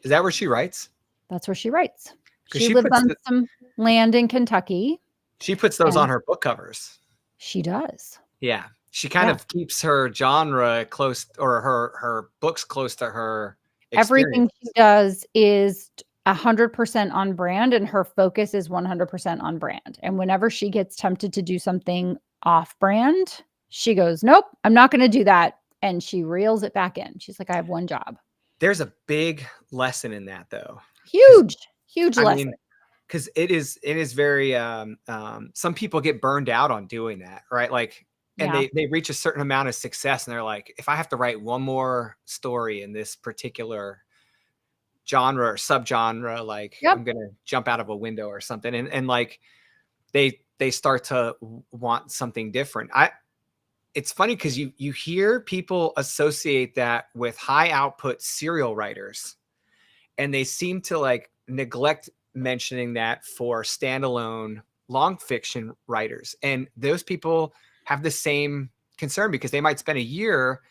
Is that where she writes? That's where she writes. She lives on some land in Kentucky. She puts those on her book covers. She does. Yeah. She kind of keeps her genre close, or her books close to her experience. Everything she does is 100% on brand, and her focus is 100% on brand. And whenever she gets tempted to do something off brand, she goes, nope, I'm not going to do that. And she reels it back in. She's like, I have one job. There's a big lesson in that, though. Huge lesson. I mean, because it is very, some people get burned out on doing that, right? Like, and they reach a certain amount of success, and they're like, if I have to write one more story in this particular genre or subgenre, like I'm gonna jump out of a window or something, and like they start to want something different. It's funny because you hear people associate that with high output serial writers, and they seem to like neglect mentioning that for standalone long fiction writers. And those people have the same concern because they might spend a year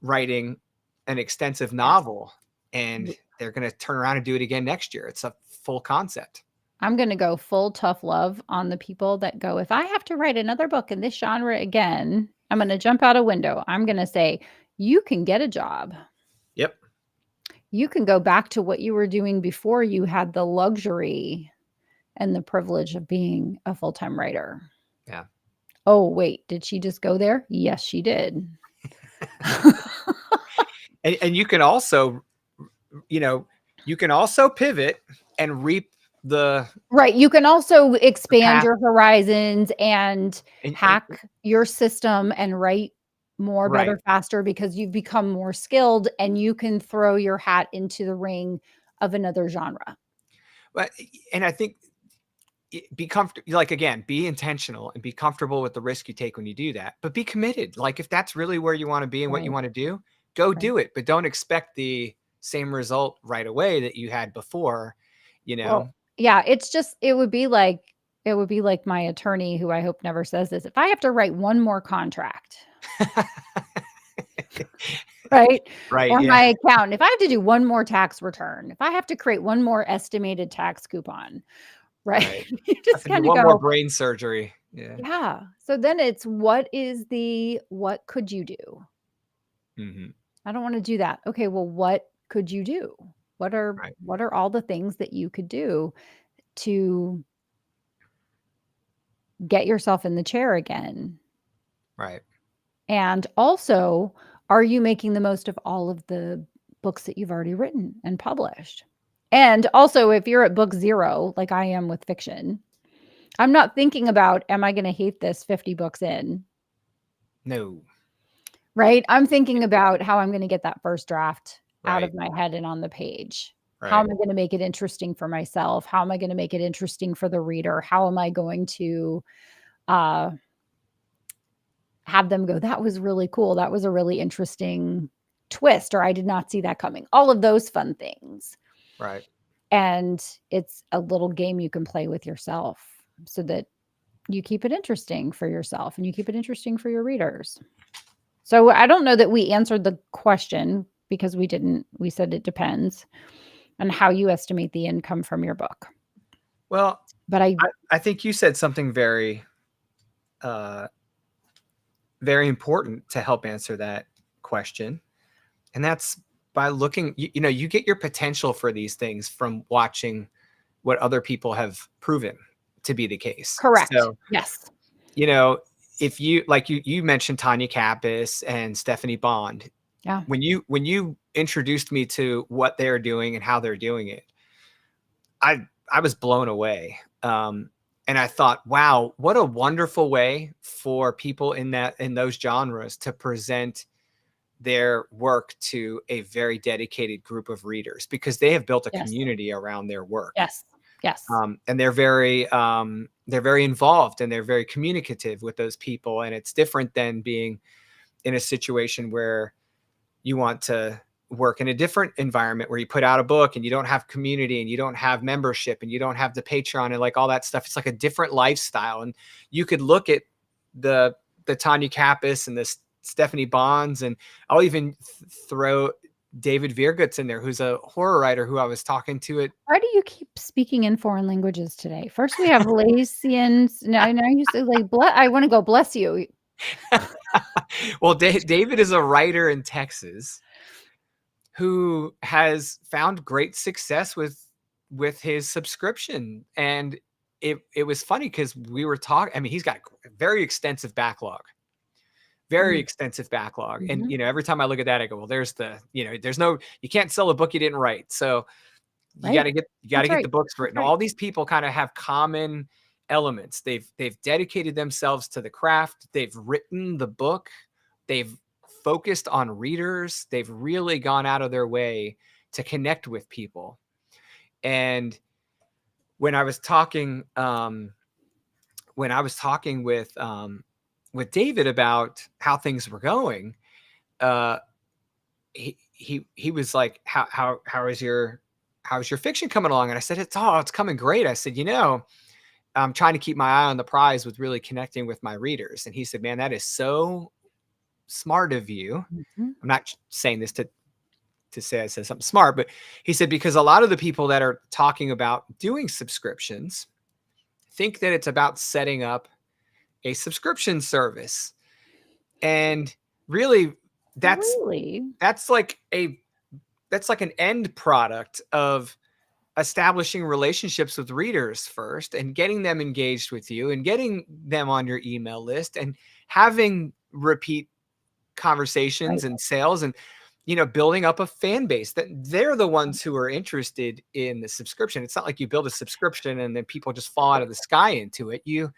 writing an extensive novel, and they're going to turn around and do it again next year. It's a full concept. I'm going to go full tough love on the people that go, if I have to write another book in this genre again, I'm going to jump out a window. I'm going to say, you can get a job. Yep. You can go back to what you were doing before you had the luxury and the privilege of being a full-time writer. Yeah. Oh, wait, did she just go there? Yes, she did. And you can also, you can also pivot and reap the Right, you can also expand path. your horizons and And hack your system and write more, right. better, faster because you've become more skilled and you can throw your hat into the ring of another genre. But and I think be comfortable, like, again, be intentional and be comfortable with the risk you take when you do that, but be committed. Like, if that's really where you want to be and what you Right, want to do, go right. do it, but don't expect the same result right away that you had before, you Well, know. yeah, it's just it would be like my attorney who I hope never says this. If I have to write one more contract, right? Right, Or yeah. my accountant, if I have to do one more tax return, if I have to create one more estimated tax coupon, right? Right. You I have just to do kinda one more go, brain surgery. Yeah. yeah. So then it's what could you do? Mhm. I don't wanna do that. Okay, well, what could you do? Right, What are all the things that you could do to get yourself in the chair again? right, And also, are you making the most of all of the books that you've already written and published? And also, if you're at book 0, like I am with fiction, I'm not thinking about, "Am I gonna hate this 50 books in?" no, Right? I'm thinking about how I'm gonna get that first draft out right, of my head and on the page. How right, am I gonna make it interesting for myself? How am I gonna make it interesting for the reader? How am I going to, uh, have them go, "That was really cool. That was a really interesting twist," or, "I did not see that coming." All of those fun things. right, And it's a little game you can play with yourself so that you keep it interesting for yourself and you keep it interesting for your readers. So I don't know that we answered the question because we didn't. We said it depends on how you estimate the income from your book. well, But I I think you said something uh very important to help answer that question. And that's by looking, you get your potential for these things from watching what other people have proven to be the case. correct. So, Yes. you know, if you like you mentioned Tanya Kappas and Stephanie Bond, Yeah. when you introduced me to what they're doing and how they're doing it, I was blown away. And I thought, wow, what a wonderful way for people in those genres to present their work to a very dedicated group of readers because they have built a Yes. community around their work. Yes. Yes. And they're very involved and they're very communicative with those people. And it's different than being in a situation where you want to work in a different environment where you put out a book and you don't have community and you don't have membership and you don't have the Patreon and like all that stuff. It's like a different lifestyle. And you could look at the Tanya Kappas and the Stephanie Bonds, and I'll even throw David Virgutz in there, who's a horror writer who I was talking to at. Why do you keep speaking in foreign languages today? First we have Lacians. Now you say like I want to go bless you. Well, David is a writer in Texas who has found great success with his subscription. And it was funny because we were talking. I mean, he's got a very extensive backlog, very Mm, extensive backlog. And mhm. every time I look at that, I go, well, there's no, you can't sell a book you didn't write. So Right. you got to That's get right. the books That's written. right. All these people kind of have common elements. They've dedicated themselves to the craft. They've written the book. They've focused on readers. They've really gone out of their way to connect with people. And when I was talking, with David about how things were going, uh, he was like, how's your fiction coming along? And I said, it's coming great. I said, I'm trying to keep my eye on the prize with really connecting with my readers. And he said, man, that is so smart of you. Mhm. I'm not saying this to say I said something smart, but he said, because a lot of the people that are talking about doing subscriptions think that it's about setting up a subscription service. And really that's Really? that's like a that's like an end product of establishing relationships with readers first and getting them engaged with you and getting them on your email list and having repeat Right. conversations and sales. And building up a fan base that they're the ones who are interested in the subscription. It's not like you build a subscription and then people just fall out of the sky into it. You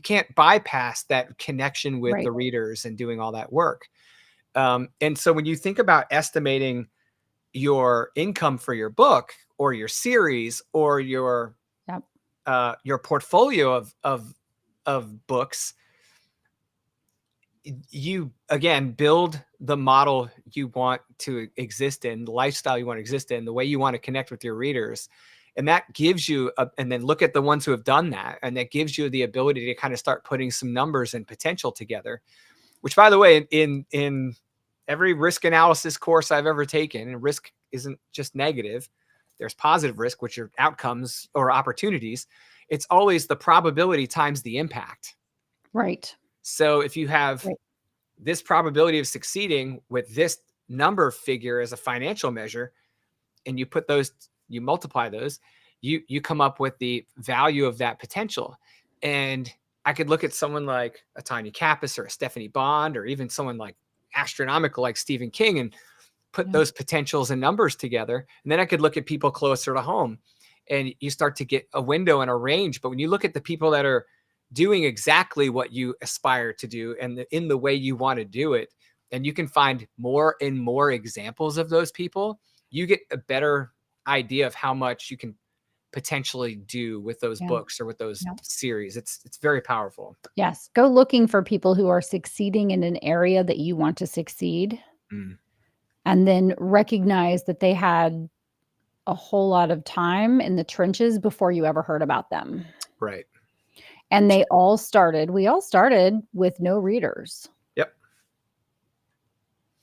can't bypass that connection with the readers and doing all that work. And so when you think about estimating your income for your book or your series or your portfolio of books, you again build the model you want to exist in, the lifestyle you want to exist in, the way you want to connect with your readers. And that gives you and then look at the ones who have done that. And that gives you the ability to kind of start putting some numbers and potential together, which, by the way, in every risk analysis course I've ever taken, and risk isn't just negative. There's positive risk, which are outcomes or opportunities. It's always the probability times the impact. Right. So if you have this probability of succeeding with this number figure as a financial measure, and you put those, you multiply those, you come up with the value of that potential. And I could look at someone like a Tanya Kappas or a Stephanie Bond, or even someone like astronomical like Stephen King, and put those potentials and numbers together. And then I could look at people closer to home, and you start to get a window and a range. But when you look at the people that are doing exactly what you aspire to do and in the way you want to do it, and you can find more and more examples of those people, you get a better idea of how much you can potentially do with those books or with those series. It's very powerful. Yes. Go looking for people who are succeeding in an area that you want to succeed. And then recognize that they had a whole lot of time in the trenches before you ever heard about them. Right. And we all started with no readers. Yep.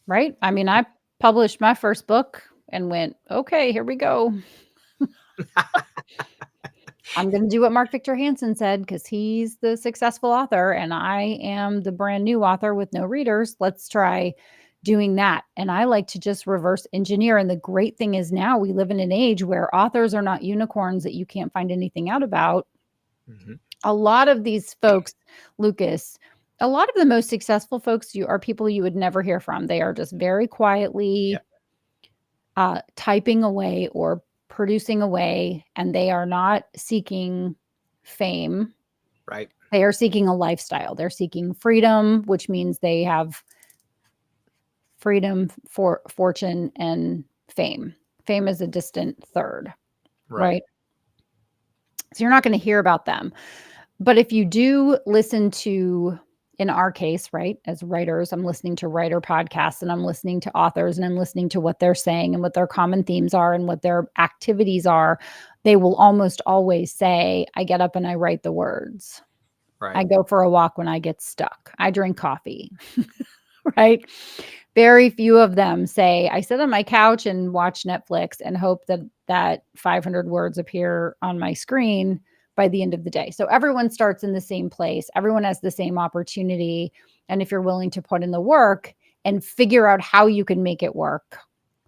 Right? I mean, I published my first book and went, okay, here we go. I'm going to do what Mark Victor Hansen said, because he's the successful author and I am the brand new author with no readers. Let's try doing that. And I like to just reverse engineer. And the great thing is now we live in an age where authors are not unicorns that you can't find anything out about. A lot of these folks, Lucas, a lot of the most successful folks are people you would never hear from. They are just very quietly typing away or producing away, and they are not seeking fame. Right. They are seeking a lifestyle. They're seeking freedom, which means they have freedom, for fortune, and fame. Fame is a distant third. Right. So you're not going to hear about them. But if you do listen to, in our case, right, as writers, I'm listening to writer podcasts and I'm listening to authors and I'm listening to what they're saying and what their common themes are and what their activities are, they will almost always say, I get up and I write the words. Right. I go for a walk when I get stuck. I drink coffee. Right. Very few of them say, I sit on my couch and watch Netflix and hope that 500 words appear on my screen by the end of the day. So everyone starts in the same place. Everyone has the same opportunity. And if you're willing to put in the work and figure out how you can make it work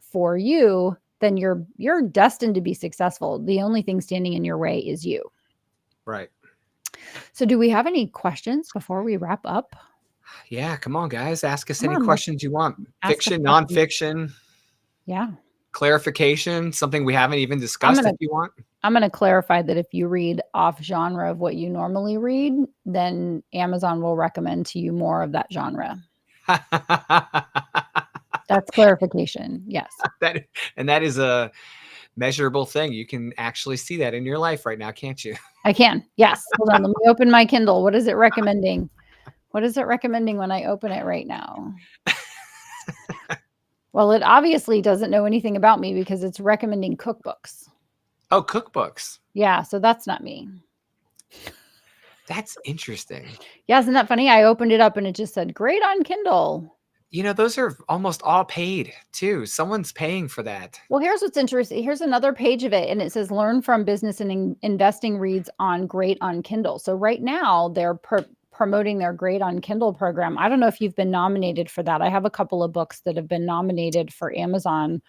for you, then you're destined to be successful. The only thing standing in your way is you. Right. So do we have any questions before we wrap up? Yeah, come on, guys. Ask us any questions you want. Fiction, nonfiction. Yeah. Clarification, something we haven't even discussed if you want. I'm going to clarify that if you read off genre of what you normally read, then Amazon will recommend to you more of that genre. That's clarification. Yes. That is a measurable thing. You can actually see that in your life right now, can't you? I can. Yes. Hold on. Let me open my Kindle. What is it recommending? What is it recommending when I open it right now? Well, it obviously doesn't know anything about me because it's recommending cookbooks. Oh, cookbooks. Yeah. So that's not me. That's interesting. Yeah. Isn't that funny? I opened it up and it just said, great on Kindle. Those are almost all paid too. Someone's paying for that. Well, here's what's interesting. Here's another page of it. And it says, learn from business and investing reads on great on Kindle. So right now they're promoting their Great on Kindle program. I don't know if you've been nominated for that. I have a couple of books that have been nominated for Amazon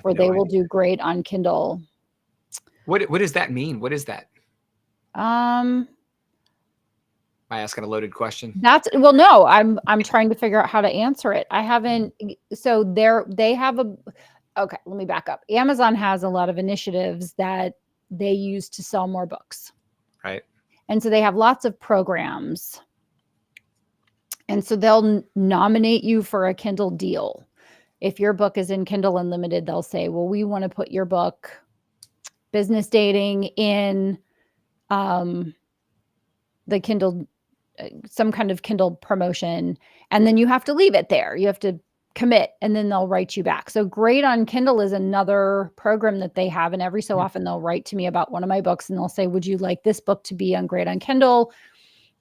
where they will do Great on Kindle. What does that mean? What is that? I asking a loaded question? Well, no, I'm trying to figure out how to answer it. I haven't. So they have okay, let me back up. Amazon has a lot of initiatives that they use to sell more books. Right. And so they have lots of programs. And so they'll nominate you for a Kindle deal. If your book is in Kindle Unlimited, they'll say, well, we want to put your book, Business Dating, in the Kindle, some kind of Kindle promotion. And then you have to leave it there. You have to commit, and then they'll write you back. So Great on Kindle is another program that they have. And every so often they'll write to me about one of my books, and they'll say, would you like this book to be on Great on Kindle?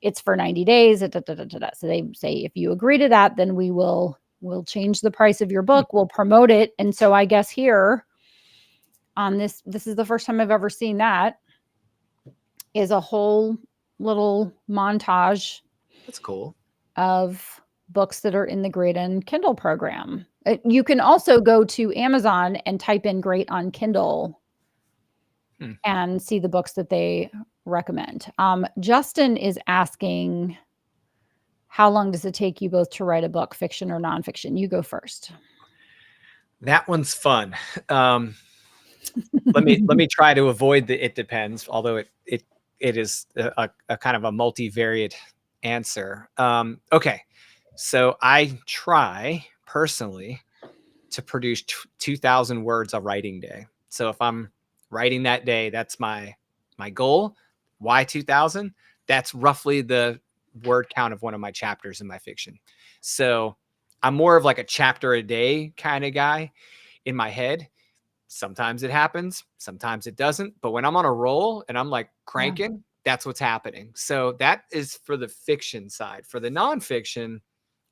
It's for 90 days. So they say, if you agree to that, then we'll change the price of your book. We'll promote it. And so I guess here on this is the first time I've ever seen that, is a whole little montage. That's cool. Of books that are in the Great on Kindle program. You can also go to Amazon and type in Great on Kindle and see the books that they recommend. Justin is asking, how long does it take you both to write a book, fiction or nonfiction? You go first. That one's fun. Let me try to avoid the it depends, although it is a kind of a multivariate answer. Okay, so I try personally to produce 2,000 words a writing day. So if I'm writing that day, that's my goal. Why 2,000? That's roughly the word count of one of my chapters in my fiction. So I'm more of like a chapter a day kind of guy in my head. Sometimes it happens, sometimes it doesn't. But when I'm on a roll and I'm like cranking, that's what's happening. So that is for the fiction side. For the nonfiction,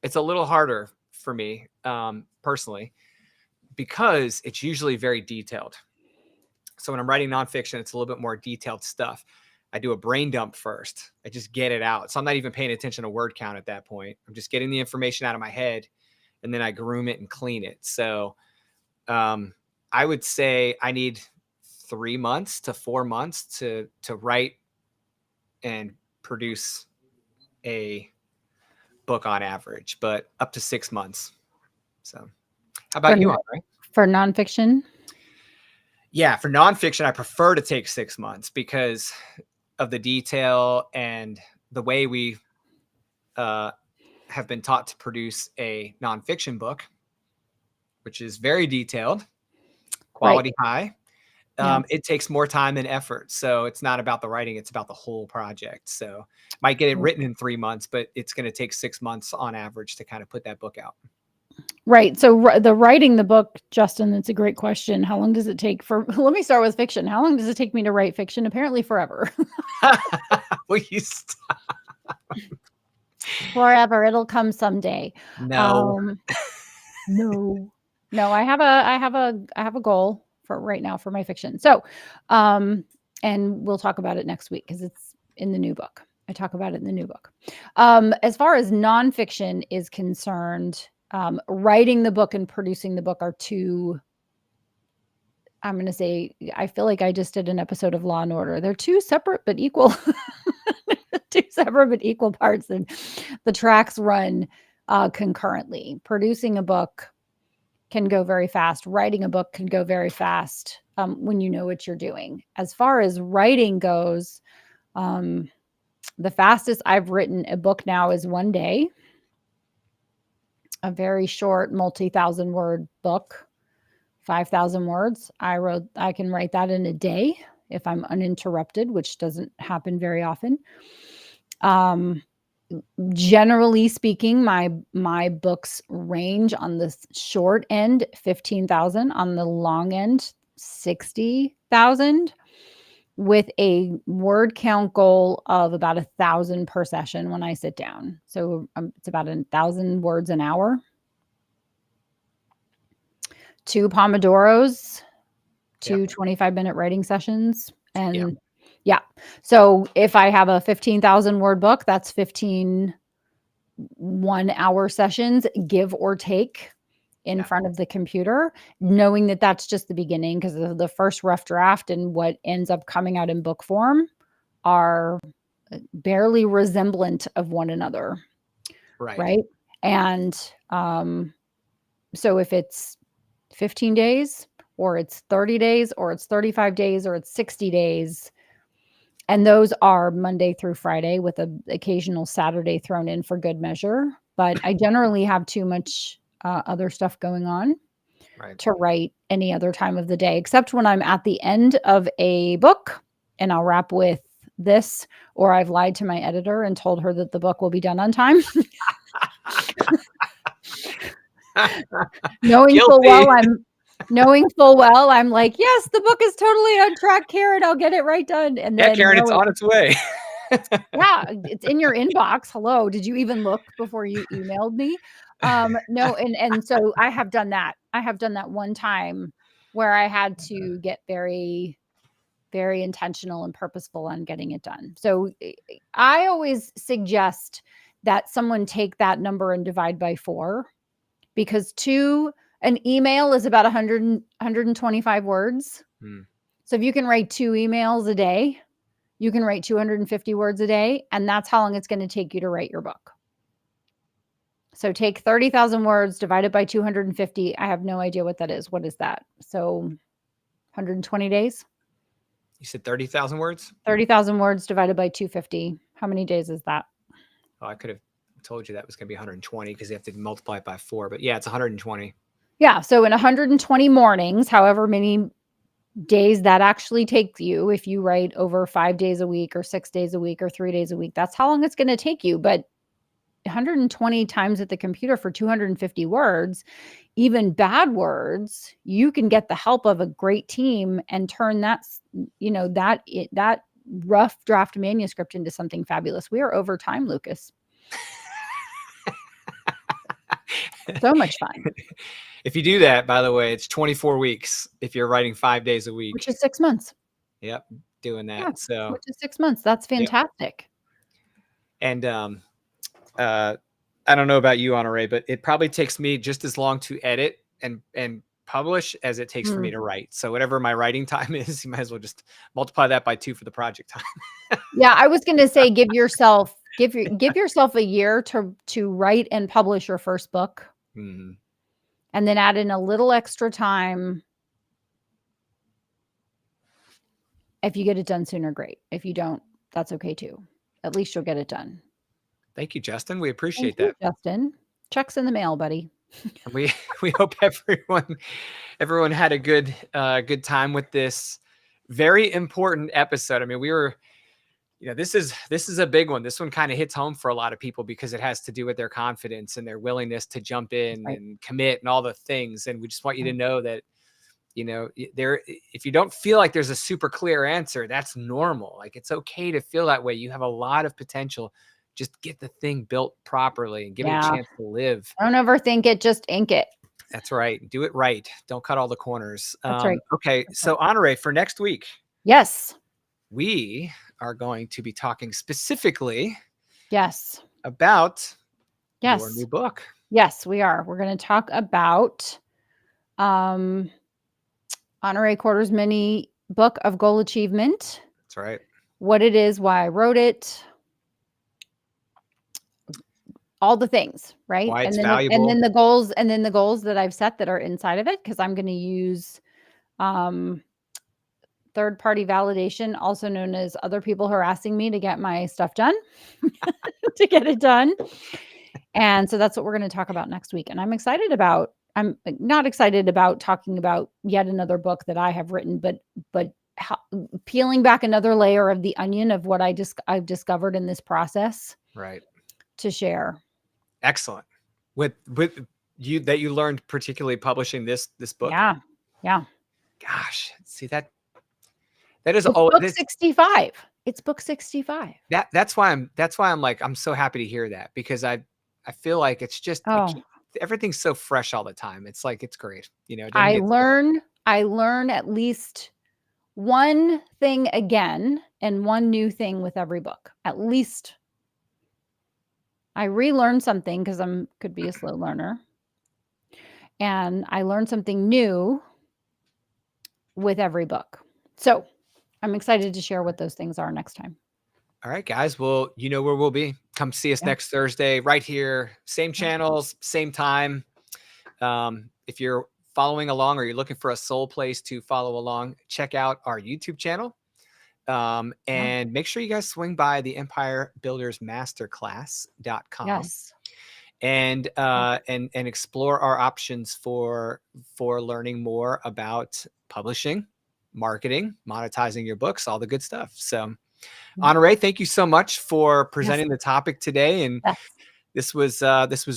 it's a little harder for me personally, because it's usually very detailed. So when I'm writing nonfiction, it's a little bit more detailed stuff. I do a brain dump first. I just get it out. So I'm not even paying attention to word count at that point. I'm just getting the information out of my head, and then I groom it and clean it. So I would say I need 3 months to 4 months to write and produce a book on average, but up to 6 months. So how about you, Andre? For nonfiction? Yeah, for nonfiction, I prefer to take 6 months because of the detail and the way we have been taught to produce a nonfiction book, which is very detailed, quality high. It takes more time and effort. So it's not about the writing, it's about the whole project. So might get it written in 3 months, but it's going to take 6 months on average to kind of put that book out. Right. So the writing the book, Justin, that's a great question. How long does it take let me start with fiction. How long does it take me to write fiction? Apparently forever. Will you stop? Forever. It'll come someday. No. No. I have a goal for right now for my fiction. So, and we'll talk about it next week because it's in the new book. I talk about it in the new book. As far as nonfiction is concerned, writing the book and producing the book are two, I'm going to say, I feel like I just did an episode of Law and Order. They're two separate but equal, parts, and the tracks run concurrently. Producing a book can go very fast. Writing a book can go very fast when you know what you're doing. As far as writing goes, the fastest I've written a book now is 1 day. A very short, multi-thousand word book, 5,000 words. I can write that in a day if I'm uninterrupted, which doesn't happen very often. Generally speaking, my books range on the short end 15,000, on the long end 60,000, with a word count goal of about 1,000 per session when I sit down. So it's about 1,000 words an hour. 2 Pomodoros, 2 25-minute writing sessions, and so if I have a 15,000 word book, that's 15 1-hour sessions, give or take, in front of the computer, knowing that that's just the beginning, because the first rough draft and what ends up coming out in book form are barely resemblant of one another. Right. And so if it's 15 days or it's 30 days or it's 35 days or it's 60 days, and those are Monday through Friday with an occasional Saturday thrown in for good measure. But I generally have too much other stuff going on to write any other time of the day, except when I'm at the end of a book and I'll wrap with this, or I've lied to my editor and told her that the book will be done on time. knowing full well I'm like, yes, the book is totally on track, Karen, I'll get it right done. And then Karen, it's on its way. Yeah, it's in your inbox. Hello, did you even look before you emailed me? No, and so I have done that. I have done that one time where I had to get very, very intentional and purposeful on getting it done. So I always suggest that someone take that number and divide by 4, because an email is about 125 words. So if you can write 2 emails a day, you can write 250 words a day, and that's how long it's going to take you to write your book. So take 30,000 words, divide it by 250. I have no idea what that is. What is that? So 120 days? You said 30,000 words? 30,000 words divided by 250. How many days is that? Oh, I could have told you that was going to be 120 because you have to multiply it by 4. But yeah, it's 120. Yeah. So in 120 mornings, however many days that actually takes you, if you write over 5 days a week or 6 days a week or 3 days a week, that's how long it's going to take you. But 120 times at the computer for 250 words, even bad words, you can get the help of a great team and turn that rough draft manuscript into something fabulous. We are over time, Lucas. So much fun. If you do that, by the way, it's 24 weeks if you're writing 5 days a week. Which is 6 months. Yep, doing that. Yeah, which is 6 months. That's fantastic. Yep. And I don't know about you, Honore, but it probably takes me just as long to edit and publish as it takes for me to write. So whatever my writing time is, you might as well just multiply that by 2 for the project time. Yeah, I was going to say, give yourself a year to write and publish your first book. Mm-hmm. And then add in a little extra time. If you get it done sooner, great. If you don't, that's okay too. At least you'll get it done. Thank you, Justin. We appreciate that. Justin. Check's in the mail, buddy. We hope everyone had a good time with this very important episode. I mean, we were, this is a big one. This one kind of hits home for a lot of people because it has to do with their confidence and their willingness to jump in and commit and all the things. And we just want you to know that, if you don't feel like there's a super clear answer, that's normal. Like, it's okay to feel that way. You have a lot of potential. Just get the thing built properly and give it a chance to live. Don't overthink it. Just ink it. That's right. Do it right. Don't cut all the corners. That's right. Okay. So Honore, for next week. Yes. We are going to be talking specifically. Yes. About your new book. Yes, we are. We're going to talk about Honore Corder's mini book of goal achievement. That's right. What it is, why I wrote it. All the things, right? Why it's valuable. And then the goals that I've set that are inside of it, because I'm going to use third-party validation, also known as other people harassing me to get my stuff done, to get it done. And so that's what we're going to talk about next week. And I'm not excited about talking about yet another book that I have written, but peeling back another layer of the onion of what I've discovered in this process. Right. To share. Excellent. With you that you learned particularly publishing this book. Yeah. Gosh, see that is book 65. It's book 65. That's why I'm like, I'm so happy to hear that, because I feel like it's just everything's so fresh all the time. It's like, it's great. I learn at least one thing again and one new thing with every book. At least I relearn something because could be a slow learner. And I learn something new with every book. So I'm excited to share what those things are next time. All right, guys. Well, you know where we'll be. Come see us Yeah. next Thursday right here. Same Yeah. channels, same time. If you're following along or you're looking for a soul place to follow along, check out our YouTube channel. Yeah. And make sure you guys swing by the empirebuildersmasterclass.com Yes. and explore our options for learning more about publishing, marketing, monetizing your books, all the good stuff. So Honore, thank you so much for presenting the topic today. And Yes. this was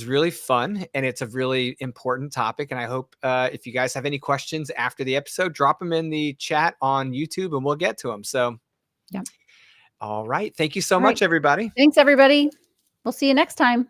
really fun, and it's a really important topic. And I hope if you guys have any questions after the episode, drop them in the chat on YouTube and we'll get to them. So, yeah. All right. Thank you so much, everybody. Thanks, everybody. We'll see you next time.